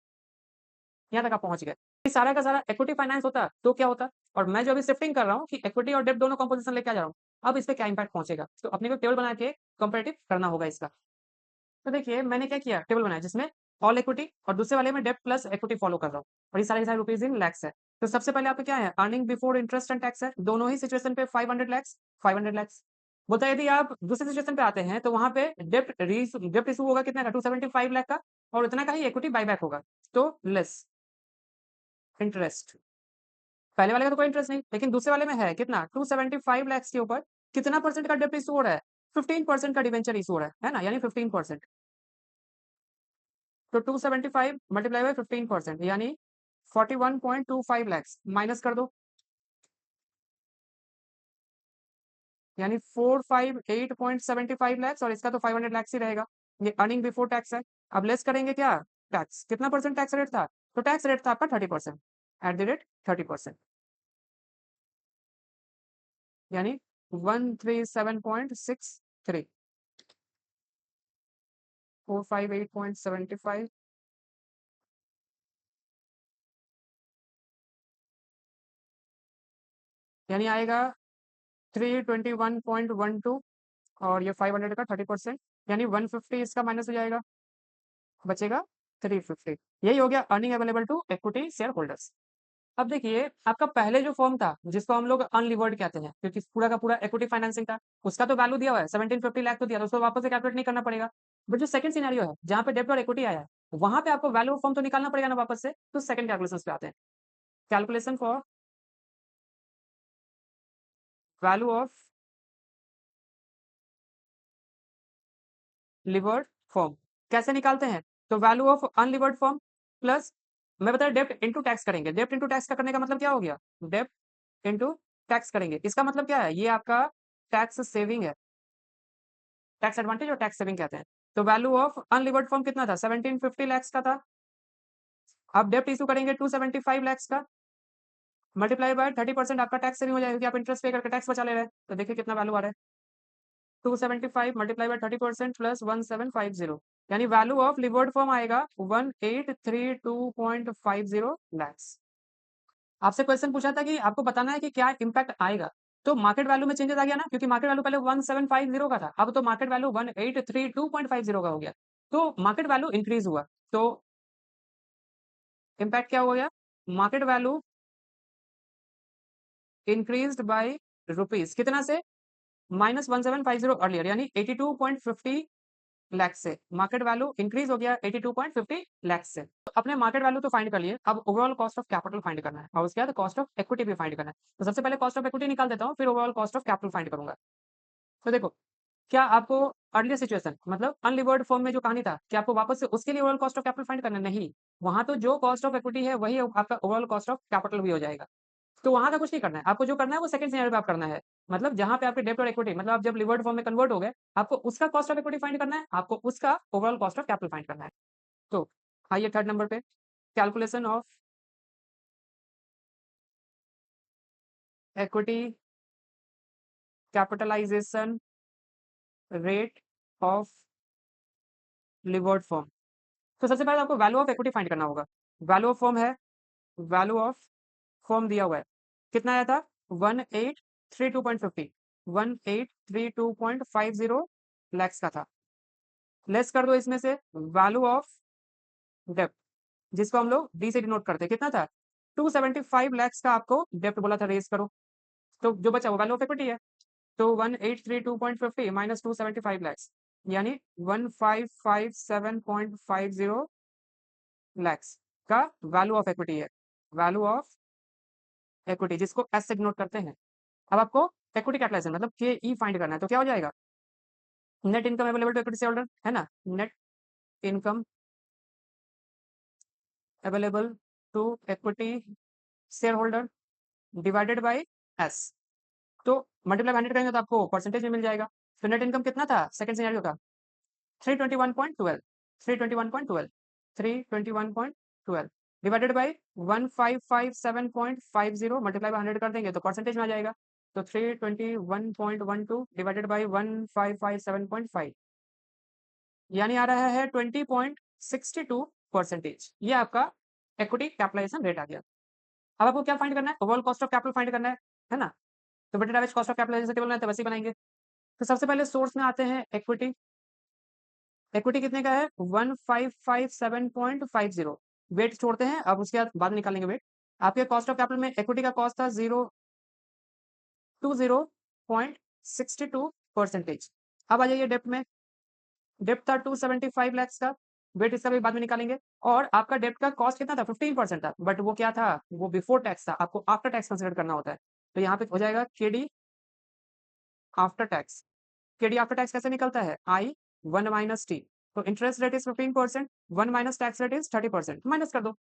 यहाँ तक आप पहुंच गए। ये सारा का सारा इक्विटी फाइनेंस होता तो क्या होता, और मैं जो अभी शिफ्टिंग कर रहा हूँ कि इक्विटी और डेब्ट दोनों कंपोजिशन लेके आ जा रहा हूँ, अब इस पे क्या इंपैक्ट पहुंचेगा, तो अपने को टेबल बना के कंपैरेटिव करना होगा इसका। तो देखिए मैंने क्या किया, टेबल बनाया जिसमें ऑल इक्विटी और दूसरे वाले में डेब्ट प्लस इक्विटी फॉलो कर रहा हूँ, और ये सारे के सारे रुपीज इन लैक्स है। तो सबसे पहले आपका क्या है, earning before interest and tax है, दोनों ही सिचुएशन पे 500 लैक्स 500 लैक्स। बोलता है यदि आप दूसरे सिचुएशन पे आते हैं तो वहां पे डेप्ट इशू होगा कितना का 275 लाख का, और उतना का ही इक्विटी बायबैक होगा, तो लेस इंटरेस्ट। पहले वाले का तो कोई इंटरेस्ट नहीं, लेकिन दूसरे वाले में है कितना 275 लैक्स के ऊपर कितना परसेंट का डेप्ट इशू हो रहा है, 15% का डिवेंचर इशू हो रहा है ना, यानी 15%। तो 275 मल्टीप्लाई बाय 15% यानी 41.25 लैक्स माइनस कर दो, यानी 458.75 लैक्स, और इसका तो 500 लैक्स ही रहेगा, ये अर्निंग बिफोर टैक्स है। अब लेस करेंगे क्या, टैक्स कितना परसेंट टैक्स रेट था, तो टैक्स रेट था आपका 30%, एट द रेट 30%, यानी 137.63 458.75, यानी आएगा 321.12, और ये 500 का 30%, यानी 150 इसका माइनस हो जाएगा, बचेगा 350। यही हो गया earning available to equity shareholders. अब देखिए आपका पहले जो फॉर्म था जिसको हम लोग अनलिवर्ड कहते हैं क्योंकि पूरा का पूरा इक्विटी फाइनेंसिंग था, उसका तो वैल्यू दिया हुआ है 1750 लाख तो दिया, तो उसको वापस से कैलकुलेट नहीं करना पड़ेगा। बट जो सेकंड सिनेरियो है जहाँ पे डेब्ट और इक्विटी आया है वहां पे आपको वैल्यू ऑफ फॉर्म तो निकालना पड़ेगा ना वापस से, तो सेकंड कैलकुलेशन पे आते हैं। Calculation for value of levered firm कैसे निकालते हैं, तो value of unlevered firm plus मैं बता डेब्ट इनटू टैक्स करेंगे, डेब्ट इनटू टैक्स का करने का मतलब क्या हो गया, डेब्ट इनटू टैक्स करेंगे। इसका मतलब क्या है? ये आपका टैक्स सेविंग है। टैक्स एडवांटेज और टैक्स सेविंग कहते हैं। तो वैल्यू ऑफ अनलिवर्ड फॉर्म कितना था? 1750 लाख का था। अब डेब्ट इश्यू करेंगे 275 लाख का, मल्टीप्लाई बाय 30% आपका टैक्स सेविंग हो जाएगा क्योंकि आप इंटरेस्ट पे करके टैक्स बचा ले रहे हैं। तो देखिए कितना वैल्यू आ रहा है, 275 मल्टीप्लाई बाय 30% प्लस 1750, यानी वैल्यू ऑफ लिवर्ड फॉर्म आएगा 1832.50 लैक्स। आपसे क्वेश्चन पूछा था कि आपको बताना है कि क्या इम्पैक्ट आएगा, तो मार्केट वैल्यू में चेंजेस आ गया ना, क्योंकि मार्केट वैल्यू पहले 1750 का था, अब तो मार्केट वैल्यू 1832.50 का हो गया, तो मार्केट वैल्यू इंक्रीज हुआ। तो इम्पैक्ट क्या हो गया? Market value increased by rupees कितना से? -1750 अर्लियर, यानी 82.50 लाख से मार्केट वैल्यू इंक्रीज हो गया 82.50 लाख से। तो अपने मार्केट वैल्यू तो फाइंड कर लिए, अब overall cost of capital find करना है और उसके बाद कॉस्ट ऑफ इक्विटी भी फाइंड करना है। तो सबसे पहले कॉस्ट ऑफ इक्विटी निकाल देता हूँ, फिर overall cost of capital find करूंगा। तो देखो, क्या आपको अर्लियर सिचुएशन मतलब अनलिवर्ड फॉर्म में जो कहानी था, क्या आपको वापस से उसके लिए overall cost of capital find करना है? नहीं, वहां तो जो कॉस्ट ऑफ इक्विटी है वही आपका ओवरऑल कॉस्ट ऑफ कैपिटल भी हो जाएगा। तो वहाँ का कुछ नहीं करना है, आपको जो करना है वो सेकंड सिनेरियो पे आप करना है। मतलब जहाँ पे आपके डेब्ट और इक्विटी मतलब आप जब लिवर्ड फॉर्म में कन्वर्ट हो गए, आपको उसका कॉस्ट ऑफ इक्विटी फाइंड करना है, आपको उसका overall cost of capital find करना है। तो आइए थर्ड नंबर पे, calculation of equity capitalisation rate of levered firm. तो सबसे पहले आपको वैल्यू ऑफ इक्विटी फाइंड करना होगा। वैल्यू ऑफ फॉर्म है, वैल्यू ऑफ फॉर्म दिया हुआ है, कितना आया था? 1832.50, 1832.50 लैक्स का था। लेस कर दो इसमें से वैल्यू ऑफ डेप्ट, जिसको हम लोग डी से डिनोट करते हैं, कितना था? 275 लैक्स का आपको डेप्ट बोला था रेज करो, तो जो बचा वो वैल्यू ऑफ इक्विटी है। तो 1832.50 माइनस 275 लैक्स, यानी 1557.50 लैक्स का वैल्यू ऑफ इक्विटी है। वैल्यू ऑफ इक्विटी जिसको एस से डिनोट करते हैं। अब आपको इक्विटी कैपिटलाइजेशन मतलब के ई फाइंड करना है, तो क्या हो जाएगा? Net income available to equity shareholder है ना, net income available to equity shareholder divided by S. तो मल्टीप्लाई 100 करेंगे तो आपको परसेंटेज में मिल जाएगा। तो नेट इनकम कितना था सेकंड सिनेरियो का? 321.12, 321.12, 321.12 डिवाइडेड बाय 1557.50 मल्टीप्लाई बाय 100 कर देंगे तो परसेंटेज में आ जाएगा। तो 321.12 डिवाइडेड बाय 1557.5, यानी आ रहा है 20.62%। ये आपका इक्विटी कैपिटलाइजेशन रेट आ गया। अब आपको क्या फाइंड करना है? Overall cost of capital find करना है ना? तो weighted average cost of capital जैसे टेबल बनाते हैं वैसे ही बनाएंगे। तो सबसे पहले सोर्स में आते हैं इक्विटी। इक्विटी कितने का है? 1557.50। वेट छोड़ते हैं, अब उसके बाद निकालेंगे वेट। आपके कॉस्ट ऑफ कैपिटल में इक्विटी का कॉस्ट था 0.62%। अब आ जाइए डेप्ट में। डेप्ट था 275 लैक्स का, वेट इसका भी बाद में निकालेंगे। और आपका डेप्ट का कॉस्ट कितना था? 15% था, बट वो क्या था? वो बिफोर टैक्स था, आपको आफ्टर टैक्स कंसिडर करना होता है। तो यहाँ पे हो जाएगा KD after tax. KD after tax कैसे निकलता है? आई 1 माइनस टी। तो interest rate is 15%, 1 minus tax rate is 30%, minus कर दो।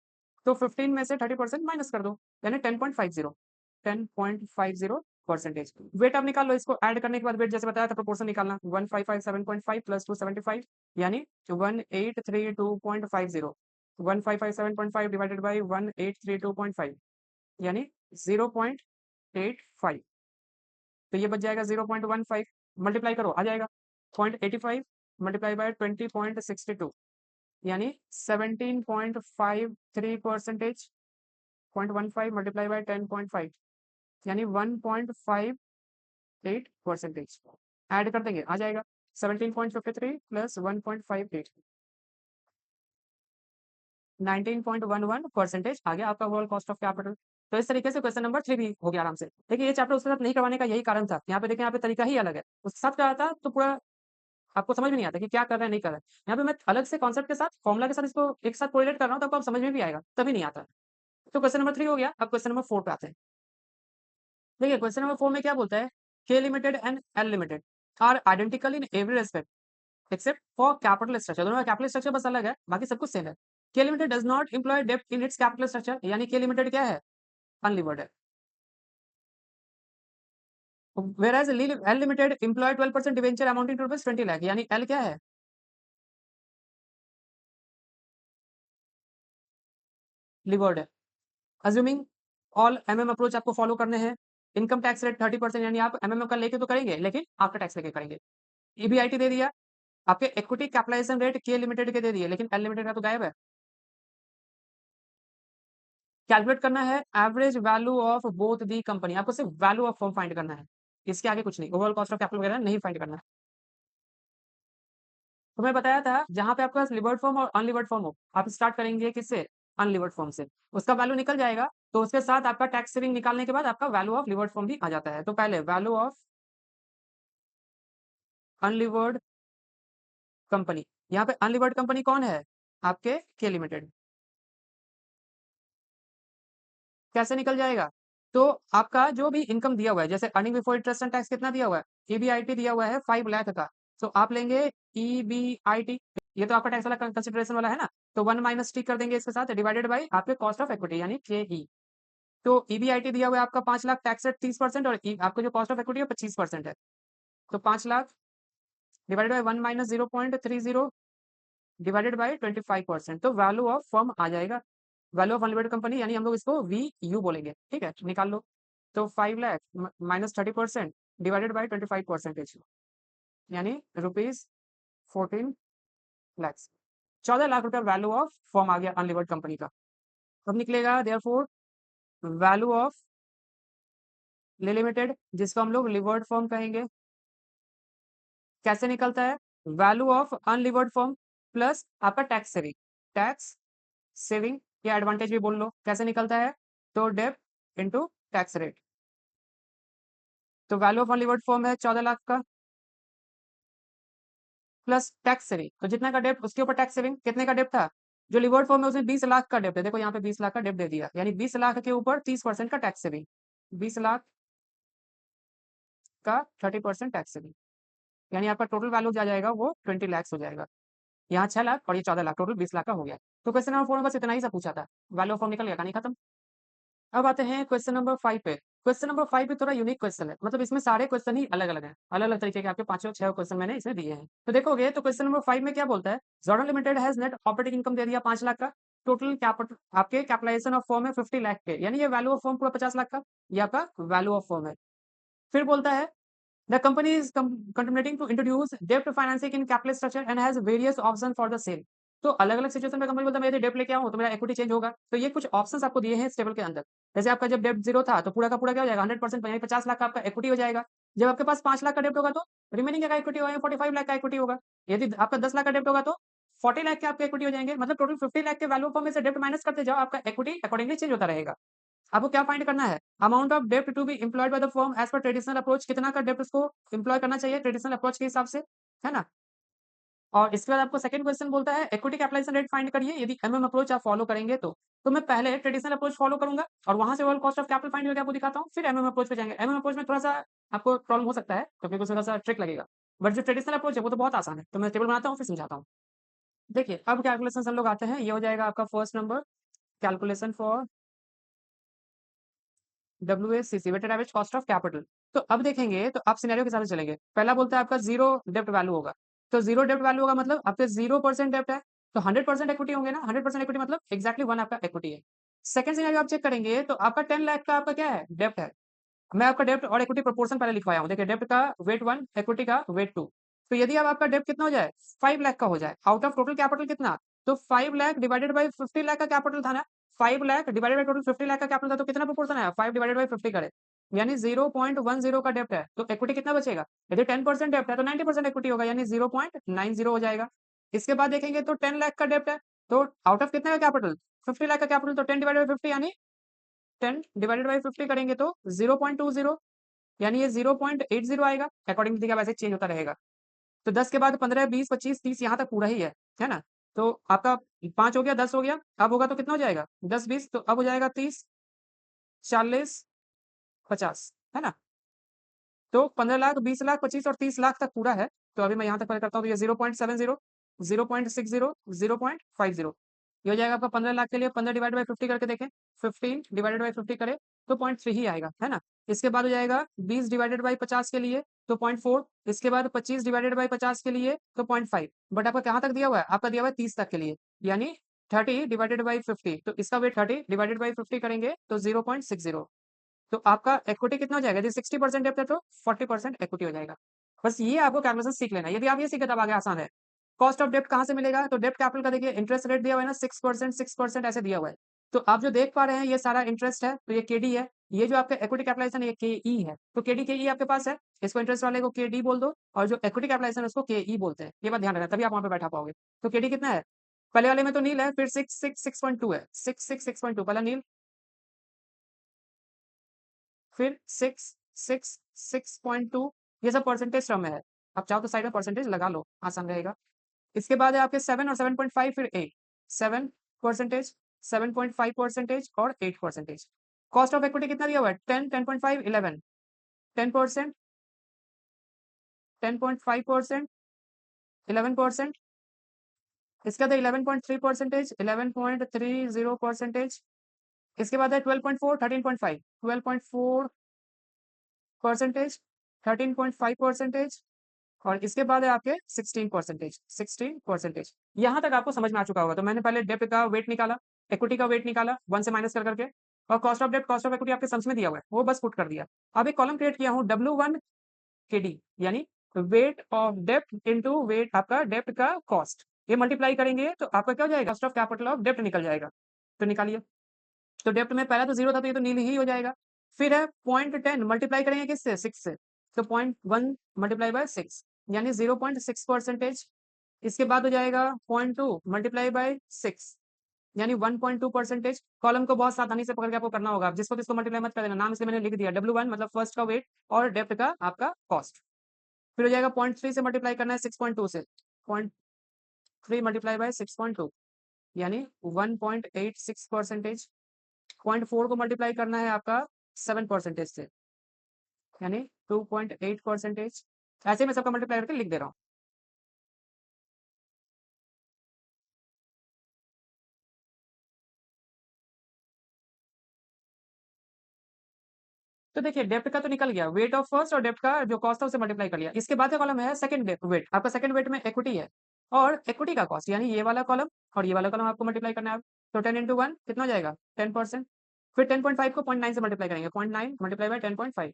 तो 15 में से 30% माइनस कर दो, यानी 10.50, 10.50%। वेट आप निकाल लो, इसको ऐड करने के बाद वेट जैसे बताया था प्रोपोर्शन निकालना, 1557.5 प्लस 275, यानी 1832.50, 1557.5 डिवाइडेड बाई 1832.5, यानी 0.85। तो ये बच जाएगा 0.15, मल्टीप्लाई करो आ जाएगा 0.85 मल्टीप्लाई बाय 20.62, यानी 17.53%। 0.15 मल्टीप्लाई बाय 10.5, यानी 1.58%। ऐड कर देंगे आ जाएगा 17.53 प्लस 1.58, 19.11% आ गया आपका ओवरऑल कॉस्ट ऑफ कैपिटल। तो इस तरीके से क्वेश्चन नंबर 3 भी हो गया आराम से। देखिए ये चैप्टर उसके साथ नहीं करवाने का यही कारण था। यहाँ पे देखें, यहाँ पे तरीका ही अलग है। उसके साथ क्या था तो पूरा आपको समझ में नहीं आता कि क्या कर रहे हैं नहीं कर रहे हैं। यहाँ पे मैं अलग से कॉन्सेप्ट के साथ फॉर्मूला के साथ इसको एक साथ कोरिलेट कर रहा हूँ, तो आपको समझ में भी आएगा, तभी नहीं आता। तो क्वेश्चन नंबर 3 हो गया। अब क्वेश्चन नंबर 4 पे आते हैं। देखिए क्वेश्चन नंबर 4 में क्या बोलता है? K limited and L limited are identical in every respect except for capital structure. दोनों का कैपिटल स्ट्रक्चर बस अलग है, बाकी सब कुछ सेम है। K limited does not employ डेब्ट इन इट्स कैपिटल स्ट्रक्चर, यानी के लिमिटेड क्या है? अनलिवर्ड है। Whereas L limited employ 12% debenture amounting to rupees 20 lakh, यानी एल क्या है, लिवर्ड है। अज्यूमिंग ऑल एमएम अप्रोच आपको फॉलो करने हैं। इनकम टैक्स रेट 30%, यानी आप एमएम का लेके तो करेंगे लेकिन आफ्टर टैक्स लेके करेंगे। ईबीआईटी दे दिया। आपके इक्विटी कैपिटलाइजेशन रेट के लिमिटेड के दे दिए, लेकिन एल लिमिटेड का तो गायब है। कैलकुलेट करना है average value of both the company, आपको सिर्फ वैल्यू ऑफ फर्म फाइंड करना है, इसके आगे कुछ नहीं, ओवरऑल कॉस्ट ऑफ कैपिटल वगैरह नहीं फाइंड करना है। तो मैं बताया था जहां पे आपके पास लिवर्ड फॉर्म और अनलिवर्ड फॉर्म हो, आप स्टार्ट करेंगे किससे, अनलिवर्ड फॉर्म से, उसका वैल्यू निकल जाएगा, तो उसके साथ आपका टैक्स सेविंग निकालने के बाद आपका वैल्यू ऑफ लिवर्ड फॉर्म भी आ जाता है। तो पहले वैल्यू ऑफ अनलिवर्ड कंपनी, यहाँ पे अनलिवर्ड कंपनी कौन है, आपके के लिमिटेड, कैसे निकल जाएगा, तो आपका जो भी इनकम दिया हुआ है, जैसे earning before interest and tax कितना दिया हुआ है, ईबीआईटी दिया हुआ है 5 लाख का, तो आप लेंगे ईबीआईटी, ये तो आपका टैक्स वाला कंसिडरेशन वाला है ना, तो 1 - टी कर देंगे इसके साथ, डिवाइडेड बाई आपके कॉस्ट ऑफ इक्विटी यानी के ई। तो ईबीआईटी दिया हुआ है आपका 5 लाख, टैक्स रेट 30%, और आपका जो कॉस्ट ऑफ इक्विटी है 25% है, तो 5 lakh divided by 1 - 0.30 divided by 25%, तो वैल्यू ऑफ फर्म आ जाएगा, वैल्यू ऑफ अनलिमिटेड कंपनी, यानी हम लोग इसको वी यू बोलेंगे, ठीक है, निकाल लो। तो 5 लाख माइनस 30% डिवाइडेड बाई 25%, यानी ₹14 लाख, 14 लाख रुपया वैल्यू ऑफ फर्म आ गया अनलिवर्ड कंपनी का। अब निकलेगा देयरफॉर वैल्यू ऑफ लिमिटेड, जिसको हम लोग लिवर्ड फर्म कहेंगे, कैसे निकलता है, value of unlevered firm plus आपका टैक्स सेविंग, टैक्स सेविंग या एडवांटेज भी बोल लो, कैसे निकलता है, तो डेब्ट इनटू टैक्स रेट, तो वैल्यू ऑफ अनलिवर्ड फर्म है 14 लाख का, प्लस टैक्स सेविंग, तो जितना का डेब्ट उसके ऊपर टैक्स सेविंग, कितने का डेब्ट था, जो लिवर्ड फॉर्म है उसमें 20 लाख का डेब्ट है, देखो यहाँ पे 20 लाख का डेब्ट दे दिया, यानी 20 लाख के ऊपर 30% का टैक्स सेविंग, 20 लाख का 30% टैक्स सेविंग, यानी आपका टोटल वैल्यू आ जाएगा वो 20 लाख हो जाएगा। यहाँ 6 लाख और ये 14 लाख, टोटल 20 लाख का हो गया। तो क्वेश्चन नंबर 4 में बस इतना ही सा पूछा था, वैल्यू ऑफ फॉर्म निकल गया, कहानी खत्म। अब आते हैं क्वेश्चन नंबर 5 पे। क्वेश्चन नंबर 5 भी थोड़ा यूनिक क्वेश्चन है, मतलब इसमें सारे क्वेश्चन ही अलग अलग हैं, अलग अलग तरीके के आपके 5 6 क्वेश्चन मैंने इसमें दिए हैं। तो देखोगे तो क्वेश्चन नंबर 5 में क्या बोलता है, Jordan limited has net operating income दे दिया 5 लाख का, टोटल कैपिटल आपके कैपिटलाइजेशन ऑफ फर्म है 50 लाख के, यानी ये वैल्यू ऑफ फर्म पूरा 50 लाख का, ये आपका वैल्यू ऑफ फर्म है। फिर बोलता है the company is contemplating to introduce debt financing in capital structure and has various options for the same। तो अलग अलग सिचुएशन में कंपनी बोलता है मैं यदि डेप्ट लेके आऊं तो मेरा इक्विटी चेंज होगा, तो ये कुछ ऑप्शंस आपको दिए हैं इस टेबल के अंदर। जैसे आपका जब डेप्ट जीरो था तो पूरा का पूरा क्या हो जाएगा, 100% यानी 50 लाख का आपका इक्विटी हो जाएगा। जब आपके पास 5 लाख का डेप्ट होगा तो रिमेनिंग का इक्विटी होगा 45 लाख का इक्विटी होगा। यदि आपका 10 लाख का डेप्ट होगा तो 40 लाख के आपके इक्विटी हो जाएंगे, मतलब टोटल 50 लाख के वैल्यू फॉर्म में से डेप्ट माइनस करते जाओ, आपका इक्विटी अकॉर्डिंगली चेंज होता रहेगा। आपको क्या फाइंड करना है, अमाउंट ऑफ डेप्ट to be employed by the firm as per traditional approach, कितना का डेप्ट उसको एम्प्लॉय करना चाहिए ट्रेडिशनल अप्रोच के हिसाब से, है ना। और इसके बाद आपको सेकंड क्वेश्चन बोलता है इक्विटी कैपिटलाइजेशन रेट फाइंड करिए यदि एमएम अप्रोच आप फॉलो करेंगे तो मैं पहले ट्रेडिशनल अप्रोच फॉलो करूंगा और वहां से overall cost of capital find करके आपको दिखाता हूँ, फिर एमएम अप्रोच पे जाएंगे। एमएम अप्रोच में थोड़ा सा आपको प्रॉब्लम हो सकता है क्योंकि कुछ थोड़ा सा ट्रिक लगेगा, बट जो ट्रेडिशनल अप्रोच है वो तो बहुत आसान है, तो मैं टेबल बनाता हूँ फिर समझाता हूँ। देखिए अब कैलकुलेशन हम लोग आते हैं, ये हो जाएगा आपका first number calculation for WACC weighted average cost of capital. तो अब देखेंगे तो आप सिनेरियो के हिसाब से चलेंगे। पहला बोलता है आपका जीरो डेप्ट वैल्यू होगा, तो जीरो डेप्ट वैल्यू होगा मतलब आपके 0% डेप्ट है, तो 100% इक्विटी होंगे ना, 100% इक्विटी मतलब एक्जैक्टली 1 आपका इक्विटी है। सेकंड सिनेरियो आप चेक करेंगे तो आपका 10 लाख का आपका क्या है, डेप्ट है। मैं आपका डेप्ट और इक्विटी प्रोपोर्शन पहले लिखवाया हूँ, देखिए डेप्ट का वेट 1 इक्विटी का वेट 2, तो यदि अब आपका डेप्ट कितना हो जाए 5 लाख का हो जाए आउट ऑफ टोटल कैपिटल कितना, तो 5 लाख डिवाइडेड बाई 50 लाख का कैपिटल था ना, 5 lakh divided by total 50 lakh का कैपिटल था, तो कितना प्रोपोर्शन आया 5 डिवाइडेड बाई 50 करे, यानी 0.10 का डेप्ट है, तो इक्विटी कितना बचेगा, यदि 10% डेप्ट है तो 90% इक्विटी होगा यानी 0.90 हो जाएगा। इसके बाद देखेंगे तो 10 लाख का डेप्ट है, तो आउट ऑफ कितना का कैपिटल 50 लाख का कैपिटल, तो 10 डिवाइडेड बाई 50 यानी 10 डिवाइडेड बाई 50 करेंगे तो 0.20, यानी ये 0.80 आएगा, अकॉर्डिंग टू वैसे चेंज होता रहेगा। तो 10 के बाद 15 20 25 30 यहाँ तक पूरा ही है ना। तो आपका 5 हो गया 10 हो गया, अब होगा तो कितना हो जाएगा 10 20, तो अब हो जाएगा 30 40 50, है ना। तो 15 लाख 20 लाख 25 और 30 लाख तक पूरा है। तो अभी मैं यहाँ तक पहले करता हूँ, तो ये 0.70 0.60 0.50, ये हो जाएगा आपका 15 लाख के लिए 15 डिवाइड बाई 50 करके देखें, 15 डिवाइडेड बाई 50 करें तो 0.3 ही आएगा, है ना? इसके बाद हो जाएगा 20 डिवाइडेड बाई 50 के लिए तो 0.4, इसके बाद 25 डिवाइडेड बाई 50 के लिए तो 0.5, बट आपका कहाँ तक दिया हुआ है? आपका दिया हुआ है 30 तक के लिए, यानी 30 डिवाइडेड बाई 50, तो इसका वेट 30 डिवाइडेड बाई 50 करेंगे तो 0.60। तो आपका इक्विटी कितना हो जाएगा? यदि 60% डेप्थ है तो 40% इक्विटी हो जाएगा। बस ये आपको कैलकुलेशन सीख लेना है। यदि आप ये सीखे तब आगे आसान है। कॉस्ट ऑफ डेप्ट कहाँ से मिलेगा? तो डेप्ट कैपिटल का देखिए इंटरेस्ट रेट दिया हुआ है ना, 6%, 6% ऐसे दिया हुआ है। तो आप जो देख पा रहे हैं ये सारा इंटरेस्ट है, तो ये केडी है। ये जो आपका इक्विटी कैपिटलाइजेशन ये केई है। तो केडी केई आपके पास है, इसको इंटरेस्ट वाले को केडी बोल दो, और जो इक्विटी कैपिटलाइजेशन है उसको केई बोलते हैं। ये बात ध्यान रखना, तभी आप वहाँ पे बैठा पाओगे। तो केडी कितना है? पहले वाले में तो नील है, फिर 6.2 है, 6.2 पहला नील, फिर 6.2, ये सब परसेंटेज टर्म में है। आप चाहो तो साइड में परसेंटेज लगा लो, आसान रहेगा। इसके बाद है आपके 7 और 7.5, फिर 8, 7%, 7.5% और 8%। कॉस्ट ऑफ इक्विटी कितना दिया हुआ है? 10, 10.5, 11, 10%, 10.5%, 11%। इसके बाद 11.3%, 11.30%। इसके बाद है 12.4, 13.5, 12.4%, 13.5%। और इसके बाद है आपके 16%, 16%। यहाँ तक आपको समझ में आ चुका होगा। तो मैंने पहले डेब्ट का वेट निकाला, इक्विटी का वेट निकाला 1 से माइनस कर करके, और कॉस्ट ऑफ डेब्ट, कॉस्ट ऑफ इक्विटी आपके सम्स में दिया हुआ है, वो बस पुट कर दिया। अब एक कॉलम क्रिएट किया हूँ W1 KD, यानी वेट ऑफ डेब्ट इनटू वेट आपका डेब्ट का कॉस्ट। ये मल्टीप्लाई करेंगे तो आपका क्या हो जाएगा? कॉस्ट ऑफ कैपिटल ऑफ डेब्ट निकल जाएगा। तो निकालिए। तो डेप्थ में पहला तो 0 था, तो ये तो नील ही हो जाएगा। फिर है 0.10 मल्टीप्लाई करेंगे किससे? 6 से, तो 0.1 मल्टीप्लाई बाय 6, यानी 0.6%। इसके बाद हो जाएगा 0.2 मल्टीप्लाई बाय 6, यानी 1.2%। कॉलम को बहुत सावधानी से पकड़ के आपको करना होगा, जिसको जिसको मल्टीप्लाई मत कर देना, नाम इसलिए मैंने लिख दिया W1 मतलब फर्स्ट का वेट और डेप्थ का आपका कॉस्ट। फिर हो जाएगा 0.3 से मल्टीप्लाई करना है 6.2 से, 0.3 मल्टीप्लाई बाय 6.2, यानी 1.86%। 0.4 को मल्टीप्लाई करना है आपका 7% से, यानी 2.8%। ऐसे मैं सबका मल्टीप्लाई करके लिख दे रहा हूँ। तो देखिए डेप्ट का तो निकल गया, वेट ऑफ फर्स्ट और डेप्ट का जो कॉस्ट था उसे मल्टीप्लाई कर लिया। इसके बाद का कॉलम है सेकंड वेट, आपका सेकंड वेट में इक्विटी है और इक्विटी का कॉस्ट, यानी ये वाला कॉलम और ये वाला कॉलम आपको मल्टीप्लाई करना है। तो 10 इंटू 1 कितना हो जाएगा? 10%। फिर 10.5 को 0.9 से मल्टीप्लाई करेंगे, 0.9 मल्टीप्लाई बाय 10.5,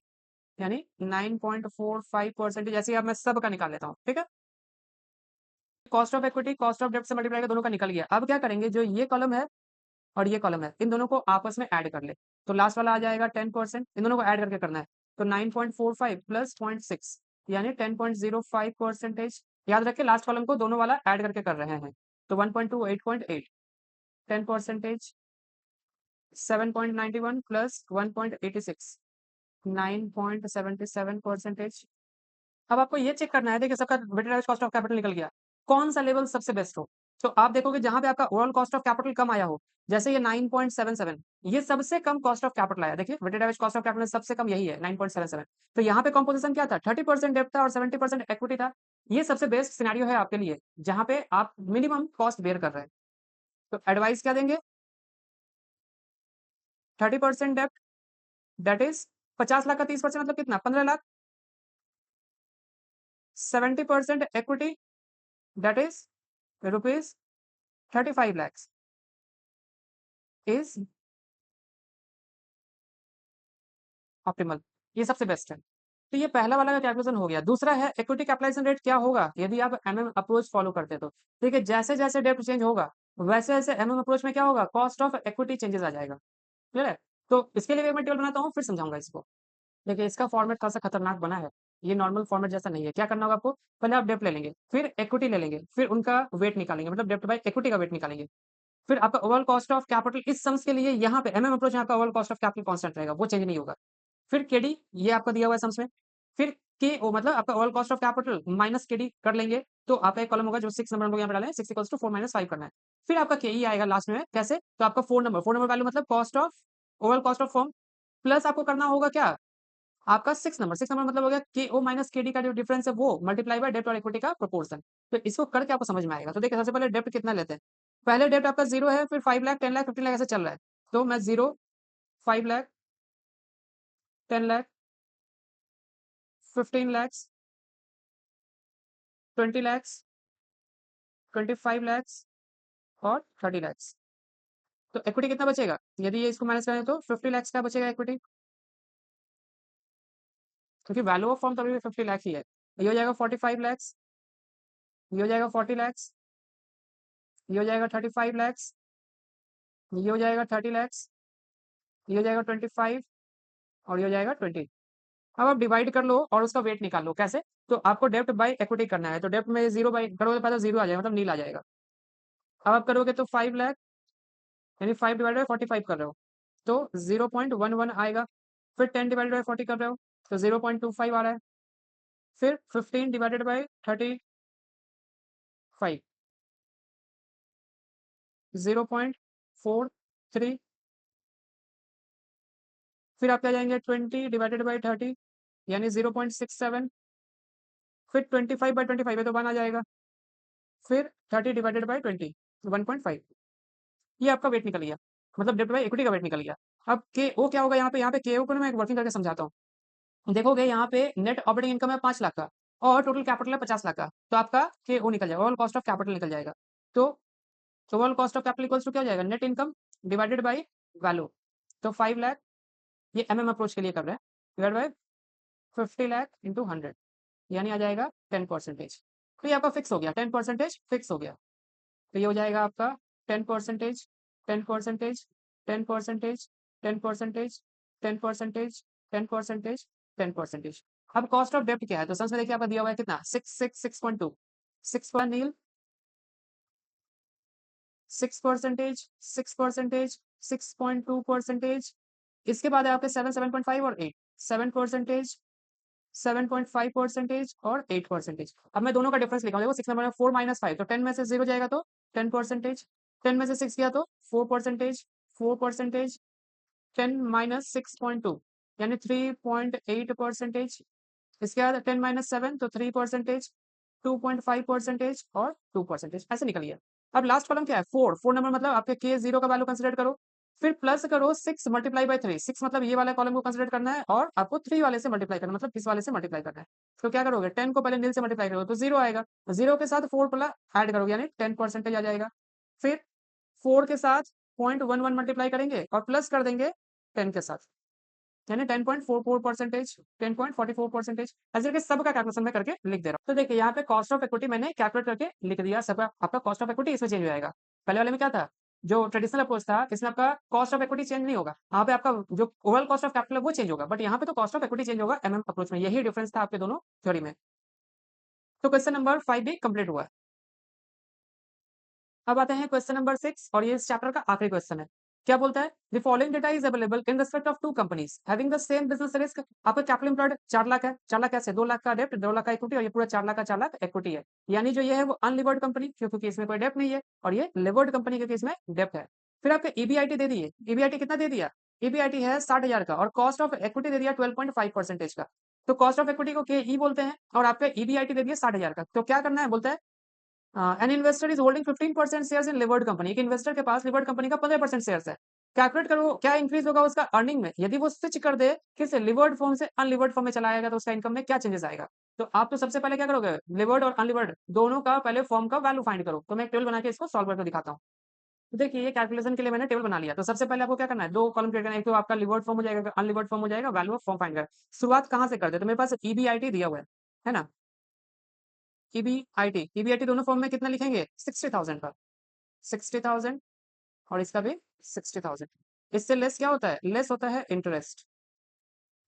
यानी 9.45%। जैसे अब मैं सब का निकाल लेता हूँ, ठीक है। Cost of equity cost of डेब्ट से मल्टीप्लाई का दोनों का निकल गया। अब क्या करेंगे, जो ये कॉलम है और ये कॉलम है, इन दोनों को आपस में ऐड कर ले। तो लास्ट वाला आ जाएगा 10%, इन दोनों को ऐड करके करना है। तो 9.45 प्लस 0.6, यानी 10.05%। याद रखें लास्ट कॉलम को दोनों वाला ऐड करके कर रहे हैं। तो 1.2 8.8, 10%, 7.91 प्लस 1.86, 9.77%। अब आपको ये चेक करना है, देखिए सबका weighted average cost of capital निकल गया, कौन सा लेवल सबसे बेस्ट हो। तो आप देखोगे जहां पे आपका ओवरऑल कॉस्ट ऑफ कैपिटल कम आया हो, जैसे ये 9.77, ये सबसे कम कॉस्ट ऑफ कैपिटल आया। देखिए weighted average cost of capital में सबसे कम यही है 9.77। तो यहाँ पे कॉम्पोजिशन क्या था? 30% डेब्ट था और 70% इक्विटी था। ये सबसे बेस्ट सिनेरियो है आपके लिए, जहां पे आप मिनिमम कॉस्ट बेयर कर रहे हैं। तो एडवाइस क्या देंगे? 30% डेब्ट, दैट इज 50 लाख का 30% मतलब कितना? 15 lakh. 70% equity, that is rupees 35 lakhs is optimal. ये सबसे बेस्ट है। तो ये पहला वाला का कैलकुलेशन हो गया। दूसरा है इक्विटी कैपिटलाइजेशन रेट क्या होगा यदि आप एमएम अप्रोच फॉलो करते तो। ठीक है, जैसे जैसे डेप्ट चेंज होगा वैसे वैसे एमएम अप्रोच में क्या होगा? कॉस्ट ऑफ इक्विटी चेंजेस आ जाएगा। क्लियर है? तो इसके लिए मैं टेबल बनाता हूँ, फिर समझाऊंगा इसको। देखिए इसका फॉर्मेट थोड़ा सा खतरनाक बना है, ये नॉर्मल फॉर्मेट जैसा नहीं है। क्या करना होगा आपको? पहले आप डेप्ट ले लेंगे, फिर इक्विटी ले लेंगे, फिर उनका वेट निकालेंगे, मतलब डेप्ट बाय इक्विटी का वेट निकालेंगे। फिर आपका ओवरऑल कॉस्ट ऑफ कैपिटल इस सम्स के लिए यहाँ पे एमएम अप्रोच में आपका overall cost of capital constant रहेगा, वो चेंज नहीं होगा। फिर केडी ये आपका दिया हुआ है सम्स में। फिर के ओ मतलब आपका overall cost of capital minus KD कर लेंगे, तो आपका एक कॉलम होगा जो 6 नंबर हम लोग यहाँ पे डाले हैं, 6 इक्वल्स टू 4 माइनस 5 करना है। फिर आपका केई आएगा लास्ट में, कैसे? तो आपका 4 नंबर वैल्यू मतलब cost of overall cost of firm, plus आपको करना होगा क्या? आपका 6 नंबर मतलब हो गया के ओ माइनस केडी का जो डिफरेंस है वो मल्टीप्लाई बाय डेब्ट और इक्विटी का प्रोपोर्शन। तो इसको करके आपको समझ में आएगा। तो देखिए सबसे पहले डेब्ट कितना लेते हैं। पहले डेब्ट आपका 0 है, फिर 5 लाख, 10 लाख, 15 लाख ऐसे चल रहा है। तो मैं 0, 5 lakh, 10 lakh, 15 lakhs, 20 lakhs, 25 lakhs और 30 lakhs। तो इक्विटी कितना बचेगा? यदि ये इसको माइनस करें तो 50 lakhs का बचेगा इक्विटी, क्योंकि वैल्यू ऑफ फर्म तो अभी भी 50 लाख ही है। ये हो जाएगा 45 lakhs, ये हो जाएगा 40 lakhs, ये हो जाएगा 35 lakhs, ये हो जाएगा 30 lakhs, ये हो जाएगा 25 और ये हो जाएगा 20। अब आप डिवाइड कर लो और उसका वेट निकाल लो। कैसे? तो आपको डेप्ट बाय इक्विटी करना है, तो डेप्ट में 0 बाई करोगे तो पहले 0 आ जाएगा, मतलब नील आ जाएगा। अब आप करोगे तो 5 लाख, यानी 5 डिवाइड बाय 45 कर रहे हो तो 0.11 आएगा। फिर 10 डिवाइडेड बाय 40 कर रहे हो तो 0.25 आ रहा है। फिर 15 डिवाइडेड बाय 35 0.43। फिर आप क्या जाएंगे 20 डिवाइडेड बाय 30 यानी 0.67। फिर 25 बाय 25 है तो 1 आ जाएगा। फिर 30 डिवाइडेड बाय 20 1.5। ये आपका वेट निकल गया, मतलब डेब्ट बाय इक्विटी का वेट निकल गया। अब के ओ क्या होगा? यहाँ पे के ओ को मैं वर्किंग करके समझाता हूँ। देखोगे यहाँ पे नेट ऑपरेटिंग इनकम है 5 लाख का और टोटल कैपिटल है 50 लाख का, तो आपका के ओ निकल जाएगा, ओवरऑल कॉस्ट ऑफ कैपिटल निकल जाएगा। तो overall cost of capital equals to क्या हो जाएगा? Net income divided by value. तो 5 लाख, ये एमएम अप्रोच के लिए कर रहे हैं, डिवाइड बाई 50 लाख इंटू 100 यानी आ जाएगा 10%। तो ये आपका फिक्स हो गया, 10% फिक्स हो गया। तो ये हो जाएगा आपका 10%, 10%, 10%, 10%, 10%, 10%, 10%। अब कॉस्ट ऑफ डेप्ट क्या है? तो सबसे देखिए आपका दिया हुआ है कितना? 6.2, 6 पर नील, 6%, 6%, 6.2%। इसके बाद है आपके 7, 7.5 और 8, 7%, 7.5% और 8%। अब मैं दोनों का डिफरेंस लिखा हूँ, देखो 6 नंबर में 4 माइनस 5, तो 10 में से 0 जाएगा तो 10%, 10 में से 6 गया तो 4%, 4%, 10 माइनस 6.2 यानी 3.8%। इसके बाद 10 माइनस 7 तो 3%, 2.5% और 2%, ऐसे निकलिए। अब लास्ट कॉलम क्या है? 4 नंबर, मतलब आपके के जीरो का वैल्यू कंसिडर करो, फिर प्लस करो 6 मल्टीप्लाई बाई 3। 6 मतलब ये वाला कॉलम को कंसिडर करना है और आपको 3 वाले से मल्टीप्लाई करना है, मतलब इस वाले से मल्टीप्लाई करना है। तो क्या करोगे? 10 को पहले नील से मल्टीप्लाई करोगे तो 0 आएगा, 0 के साथ 4 प्लस ऐड करोगे यानी 10% आ जाएगा। फिर 4 के साथ 0.11 मल्टीप्लाई करेंगे और प्लस कर देंगे 10 के साथ, यानी 10.44%, 10.44%। ऐसे करके सबका कैलकुलेशन में करके लिख दे रहा हूँ। तो देखिए यहाँ पे कॉस्ट ऑफ इक्विटी मैंने कैलकुलेट करके लिख दिया, सबका आपका कॉस्ट ऑफ इक्विटी इसमें चेंज हो जाएगा। पहले वाले में क्या था? जो ट्रेडिशनल अप्रोच था इसमें आपका कॉस्ट ऑफ इक्विटी चेंज नहीं होगा, यहाँ पे आपका जो ओवरऑल कॉस्ट ऑफ कैपिटल है वो चेंज होगा, बट यहाँ पे तो कॉस्ट ऑफ इक्विटी चेंज होगा एमएम अप्रोच में। यही डिफरेंस था आपके दोनों थ्योरी में। तो क्वेश्चन नंबर 5 भी कंप्लीट हुआ है। अब आते हैं क्वेश्चन नंबर 6 और ये इस चैप्टर का आखिरी क्वेश्चन है। क्या बोलता है? The following data is available in respect of two companies having the same business risk. आपका कैपिटल एम्प्लॉयड 4 लाख है, 4 लाख कैसे? 2 लाख का डेप्ट, 2 लाख का इक्विटी, और ये पूरा 4 लाख का 4 लाख इक्विटी है। यानी जो ये है वो अनलिवर्ड कंपनी, क्योंकि इसमें कोई डेप्ट नहीं है, और ये लिवर्ड कंपनी के केस में डेप्ट है। फिर आपके ईबीआईटी दे दिए, ईबीआईटी कितना दे दिया? ईबीआईटी है 60,000 का और कॉस्ट ऑफ इक्विटी दे दिया 12.5% का। तो कॉस्ट ऑफ इक्विटी को के ई बोलते हैं और आपका ईबीआईटी दे दिया 60,000 का। तो क्या करना है? बोलता है an investor is holding 15% shares in levered company. एक इन्वेस्टर के पास लिवर्ड कंपनी का 15% शेयर्स है। कैलकुलेट करो क्या इंक्रीज होगा उसका अर्निंग में यदि वो स्विच कर दे किस लिवर्ड फॉर्म से अनलिवर्ड फॉर्म में चला आएगा, तो उसका इनकम में क्या चेंजेस आएगा। तो आप तो सबसे पहले क्या करोगे? लिवर्ड और अनलिवर्ड दोनों का पहले फॉर्म का वैल्यू फाइंड करो। तो मैं एक टेबल बना के इसको सॉल्व करके दिखाता हूँ। तो देखिए ये कैलकुलेशन के लिए मैंने टेबल बना लिया। तो सबसे पहले आपको क्या करना है? दो कॉलम क्रिएट करना है, एक तो आपका लिवर्ड फॉर्म हो जाएगा, अनलिवर्ड फॉर्म हो जाएगा, वैल्यू ऑफ फॉर्म फाइंड कर। शुरुआत कहाँ से करते हैं? तो मेरे पास ईबीआईटी दिया हुआ है ना? ईबीआईटी दोनों फॉर्म में कितना लिखेंगे? 60,000 का, 60,000 और इसका भी 60,000। इससे लेस क्या होता है? लेस होता है इंटरेस्ट।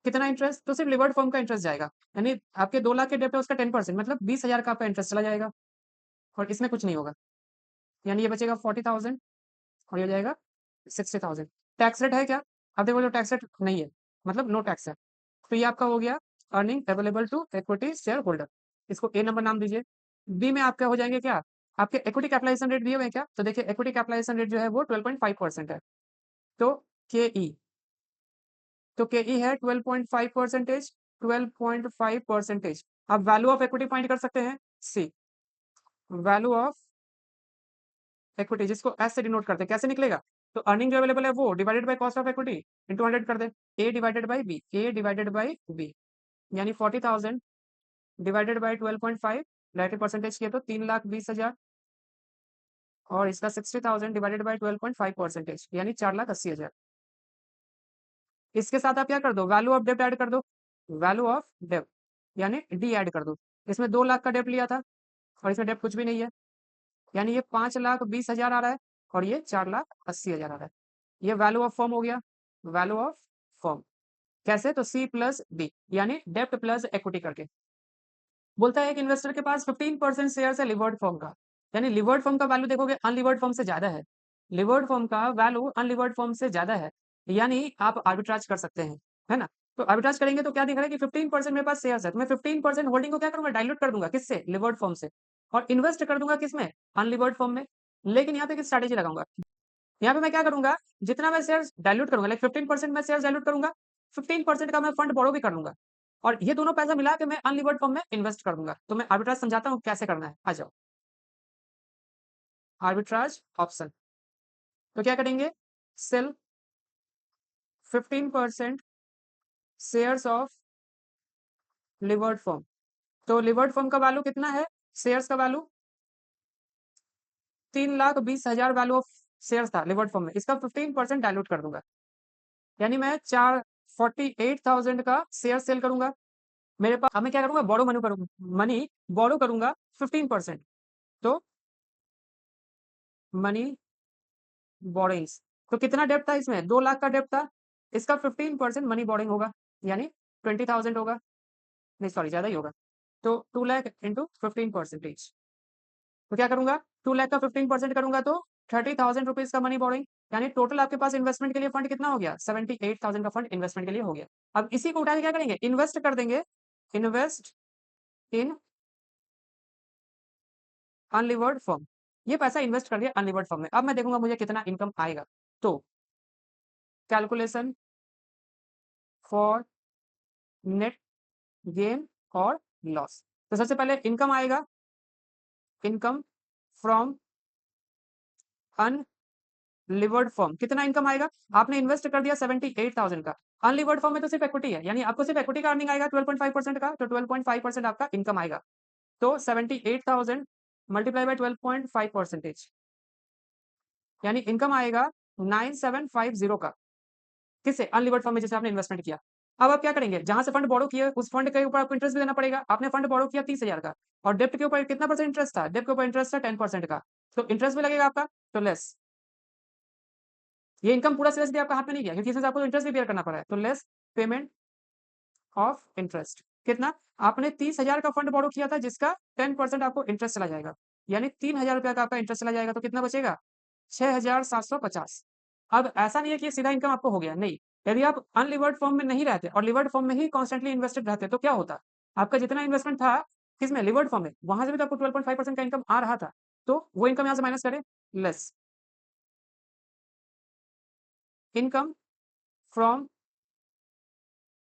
कितना इंटरेस्ट? तो सिर्फ लिवर्ड फॉर्म का इंटरेस्ट जाएगा, यानी आपके 2 लाख के डेप्ट है उसका 10%, मतलब 20,000 का आपका इंटरेस्ट चला जाएगा और इसमें कुछ नहीं होगा, यानी ये बचेगा 40,000 और ये हो जाएगा 60,000। टैक्स रेट है क्या? अब देखो जो टैक्स रेट नहीं है, मतलब नो टैक्स है। तो ये आपका हो गया earning available to equity shareholder, इसको ए नंबर नाम दीजिए। बी में आपका हो जाएंगे क्या? आपके इक्विटी कैपिटलाइजेशन रेट दिए हुए हैं क्या? तो देखिए इक्विटी कैपिटलाइजेशन रेट जो है वो 12.5% है। तो के ई, तो के ई है 12.5%, 12.5%। आप वैल्यू ऑफ इक्विटी फाइंड कर सकते हैं, सी वैल्यू ऑफ इक्विटी, जिसको एस से डिनोट करते हैं। कैसे निकलेगा? तो अर्निंग जो अवेलेबल है वो divided by cost of equity into 100 कर दे, A divided by B, A divided by B, यानी 40,000 डिवाइडेड बाय 12.5, रिलेटिव परसेंटेज किया तो 3,20,000, और इसका 60,000 डिवाइडेड बाय 12.5% यानी 4,80,000। इसके साथ आप क्या कर दो, वैल्यू ऑफ डेब्ट ऐड कर दो, वैल्यू ऑफ डेब्ट यानी डी ऐड कर दो। इसमें 2 लाख का डेब्ट लिया था और इसमें डेब्ट कुछ भी नहीं है, यानी ये 5,20,000 आ रहा है और ये 4,80,000 आ रहा है। ये वैल्यू ऑफ फर्म हो गया, वैल्यू ऑफ फर्म। कैसे, तो सी प्लस डी यानी डेब्ट प्लस इक्विटी करके। बोलता है कि इन्वेस्टर के पास 15% शेयर है लिवर्ड फर्म का, यानी लिवर्ड फर्म का वैल्यू देखोगे अनलिवर्ड फर्म से ज्यादा है, लिवर्ड फर्म का वैल्यू अनलिवर्ड फर्म से ज्यादा है, यानी आप आर्बिट्राज कर सकते हैं, है ना। तो आर्बिट्राज करेंगे तो क्या दिख रहा है कि 15% मेरे पास शेयर है, तो मैं 15% होल्डिंग को क्या करूंगा, डाइल्यूट कर दूंगा, किससे, लिवर्ड फर्म से, और इन्वेस्ट कर दूंगा किसमें, अनलिवर्ड फर्म में। लेकिन यहाँ पे एक स्ट्रैटेजी लगाऊंगा, यहाँ पे मैं क्या करूंगा, जितना मैं शेयर डाइल्यूट करूंगा, लाइक 15% मैं शेयर डाइल्यूट करूंगा, 15% का मैं फंड बोरो भी कर लूंगा, और ये दोनों पैसा मिला के मैं अनलिवर्ड फर्म में इन्वेस्ट कर दूंगा। तो मैं आर्बिट्राज समझाता हूँ कैसे करना है, आ जाओ। आर्बिट्राज ऑप्शन, तो क्या करेंगे, cell 15% shares of levered firm. तो लिवर्ड फर्म का वैल्यू कितना है, शेयर्स का वैल्यू 3,20,000 वैल्यू ऑफ शेयर्स था लिवर्ड फर्म में, इसका 15% डायलूट कर दूंगा, यानी मैं 48,000 का शेयर सेल करूंगा। मेरे पास अब मैं क्या करूंगा, बोरो मनी करूंगा, मनी बोरो करूंगा 15%, तो मनी बोरिंग्स, तो कितना डेप्ट था इसमें, 2 लाख का डेप्ट था, इसका 15% मनी बोरिंग होगा, यानी 20,000 होगा, नहीं सॉरी ज्यादा ही होगा, तो 2 लाख इंटू 15%। तो क्या करूंगा, 2 लाख का 15% करूंगा तो 30,000 रुपीज का मनी बोरिंग, यानी टोटल आपके पास इन्वेस्टमेंट के लिए फंड कितना हो गया, 78,000 का फंड इन्वेस्टमेंट के लिए हो गया। अब इसी को उठा के क्या करेंगे, इन्वेस्ट कर देंगे, इन्वेस्ट इन अनलिवर्ड फर्म, ये पैसा इन्वेस्ट कर दिया अनलिवर्ड फर्म में। अब मैं देखूंगा मुझे कितना इनकम आएगा, तो कैलकुलेशन फॉर नेट गेन और लॉस। तो सबसे पहले इनकम आएगा, इनकम फ्रॉम अनलिवर्ड फर्म, कितना इनकम आएगा, आपने इन्वेस्ट कर दिया 78,000 का, अनलिवर्ड फर्म में तो सिर्फ इक्विटी है, यानी आपको सिर्फ इक्विटी का अर्निंग आएगा 12.5% का, तो 12.5% आपका इनकम आएगा, तो 78,000 मल्टीप्लाई बाय 12.5%, यानी इनकम आएगा 9750 का, किससे, अनलिवर्ड फर्म में जैसे आपने इन्वेस्टमेंट किया। अब आप क्या करेंगे, जहां से फंड बोरो किए उस फंड के ऊपर आपको इंटरेस्ट भी देना पड़ेगा, आपने फंड बोरो किया 30,000 का, और डेप्ट के ऊपर कितना परसेंट इंटरेस्ट था, डेप्ट के ऊपर इंटरेस्ट था 10% का, तो इंटरेस्ट भी लगेगा आपका, तो लेस, ये इनकम पूरा सीरियसली आपका हाथ में नहीं गया, क्योंकि इसमें से आपको इंटरेस्ट भी बेयर करना पड़ा है, तो लेस पेमेंट ऑफ इंटरेस्ट, कितना, आपने 30,000 का फंड बोरो किया था जिसका 10% आपको इंटरेस्ट चला जाएगा, यानी 3,000 रुपया का आपका इंटरेस्ट चला जाएगा, तो कितना बचेगा, 6,750। अब ऐसा नहीं है कि ये सीधा इनकम आपको हो गया, नहीं, यदि आप अनलिवर्ड फर्म में नहीं रहते और लिवर्ड फर्म में ही कॉन्स्टेंटली इन्वेस्टेड रहते तो क्या होता, आपका जितना इन्वेस्टमेंट था किसमें, लिवर्ड फर्म में, वहां से भी तो आपको 12.5% का इनकम आ रहा था, तो वो इनकम यहां से माइनस करें, less income from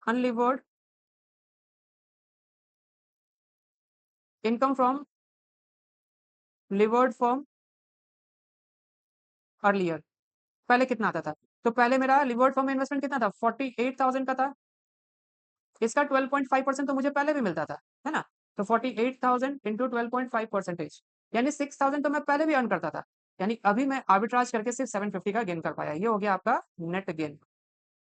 unlevered, income from levered firm earlier, पहले कितना आता था, तो पहले मेरा लिवर्ड फर्म में इन्वेस्टमेंट कितना था, 48,000 का था, इसका 12.5% तो मुझे पहले भी मिलता था, है ना, तो 48,000 इंटू 12.5%, यानी 6,000 तो मैं पहले भी अर्न करता था, यानी अभी मैं आर्बिट्राज करके सिर्फ 750 का गेन कर पाया, ये हो गया आपका नेट गेन।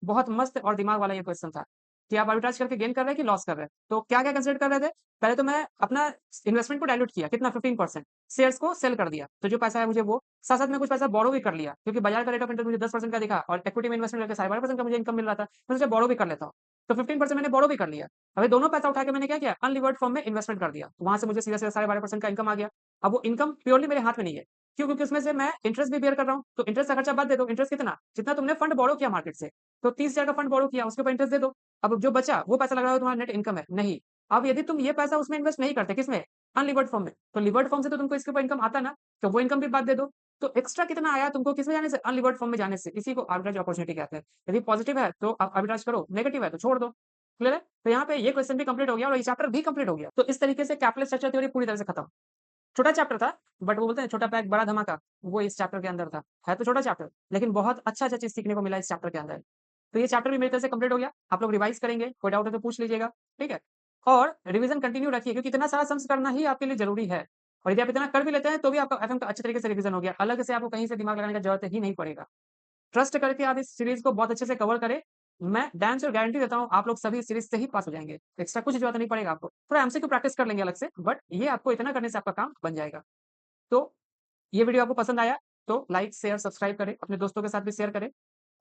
बहुत मस्त और दिमाग वाला ये क्वेश्चन था कि आप आर्बिट्राज करके गेन कर रहे हैं कि लॉस कर रहे हैं, तो क्या क्या कंसिडर कर रहे थे, पहले तो मैं अपना इन्वेस्टमेंट को डाइल्यूट किया, कितना, 15%, शेयर्स को सेल कर दिया, तो जो पैसा है मुझे वो, साथ साथ में कुछ पैसा बोरो भी कर लिया, क्योंकि बाजार का रेट ऑफ इंटरेस्ट मुझे 10% का दिखा और इक्विटी में इन्वेस्टमेंट करके 12.5% का मुझे इनकम मिल रहा था, मैं सोचा बोरो भी कर लेता हूँ, तो 15% मैंने बोरो भी कर लिया। अभी दोनों पैसा उठा के मैंने क्या किया, अनलिवर्ड फर्म में इन्वेस्टमेंट कर दिया, तो वहां से मुझे सीधा सीधा 12.5% का इनकम आ गया। अब वो इनकम प्योरली मेरे हाथ में नहीं है, क्यों, क्योंकि उसमें से मैं इंटरेस्ट भी बेयर कर रहा हूँ, तो इंटरेस्ट का खर्चा बात दे दो, इंटरेस्ट कितना, जितना तुमने फंड बोरो किया मार्केट से, तो 30,000 का फंड बोरो किया उसके ऊपर इंटरेस्ट दे दो, अब जो बचा वो पैसा लग रहा है तुम्हारा नेट इनकम है, नहीं। अब यदि तुम ये पैसा उसमें इन्वेस्ट नहीं करते, किसमें, अनलिवर्ड फर्म में, तो लिवर्ड फर्म से तो तुमको इसके ऊपर इनकम आता ना, तो वो इनकम भी बात दे दो, तो एक्स्ट्रा कितना आया तुमको किसमें जाने से, अनलिवर्ड फर्म में जाने से, इसी को आर्बिट्राज अपॉर्चुनिटी कहते हैं। यदि पॉजिटिव है तो आप आर्बिट्राज करो, नेगेटिव है तो छोड़ दो, क्लियर है। तो यहाँ पे ये क्वेश्चन भी कंप्लीट हो गया और ये चैप्टर भी कंप्लीट हो गया, तो इस तरीके से कैपिटल स्ट्रक्चर थ्योरी पूरी तरह से खत्म। छोटा चैप्टर था, बट वो बोलते हैं छोटा पैक बड़ा धमाका, वो इस चैप्टर के अंदर था। है तो छोटा चैप्टर, लेकिन बहुत अच्छा-अच्छा चीज़ सीखने को मिला इस चैप्टर के अंदर। तो ये चैप्टर भी मेरी तरफ से कंप्लीट हो गया। आप लोग रिवाइज़ करेंगे, कोई डाउट है तो पूछ लीजिएगा, ठीक है? और रिवीज़न कंटिन्यू रखिए क्योंकि इतना सारा सम्स करना ही आपके लिए ज़रूरी है। और यदि आप इतना कर भी लेते हैं, तो भी आपका एफएम का अच्छे तरीके से रिवीज़न हो गया। अलग से आपको कहीं से दिमाग लगाने की ज़रूरत ही नहीं पड़ेगा। ट्रस्ट करके आप इस सीरीज़ को बहुत अच्छे से कवर करें। मैं डैम श्योर गारंटी देता हूँ, आप लोग सभी इस सीरीज़ से ही पास हो जाएँगे। एक्स्ट्रा कुछ ज़रूरत नहीं पड़ेगा आपको। थोड़ा एमसीक्यू प्रैक्टिस कर लेंगे अलग से, बट ये आपको इतना करने से आपका काम बन जाएगा। तो ये वीडियो आपको पसंद आया तो लाइक, शेयर, सब्सक्राइब करें, अपने दोस्तों के साथ भी शेयर करें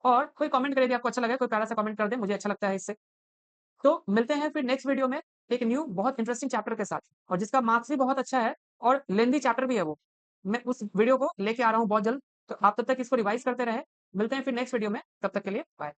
और कोई कमेंट करें यदि आपको अच्छा लगे, कोई प्यारा सा कमेंट कर दें, मुझे अच्छा लगता है इससे। तो मिलते हैं फिर नेक्स्ट वीडियो में एक न्यू बहुत इंटरेस्टिंग चैप्टर के साथ और जिसका मार्क्स भी बहुत अच्छा है और लेंथी चैप्टर भी है वो। मैं उस वीडियो को लेके आ रहा हूँ बहुत जल्द, तो आप तब तक इसको रिवाइज़ करते रहें। मिलते हैं फिर नेक्स्ट वीडियो में, तब तक के लिए बाय।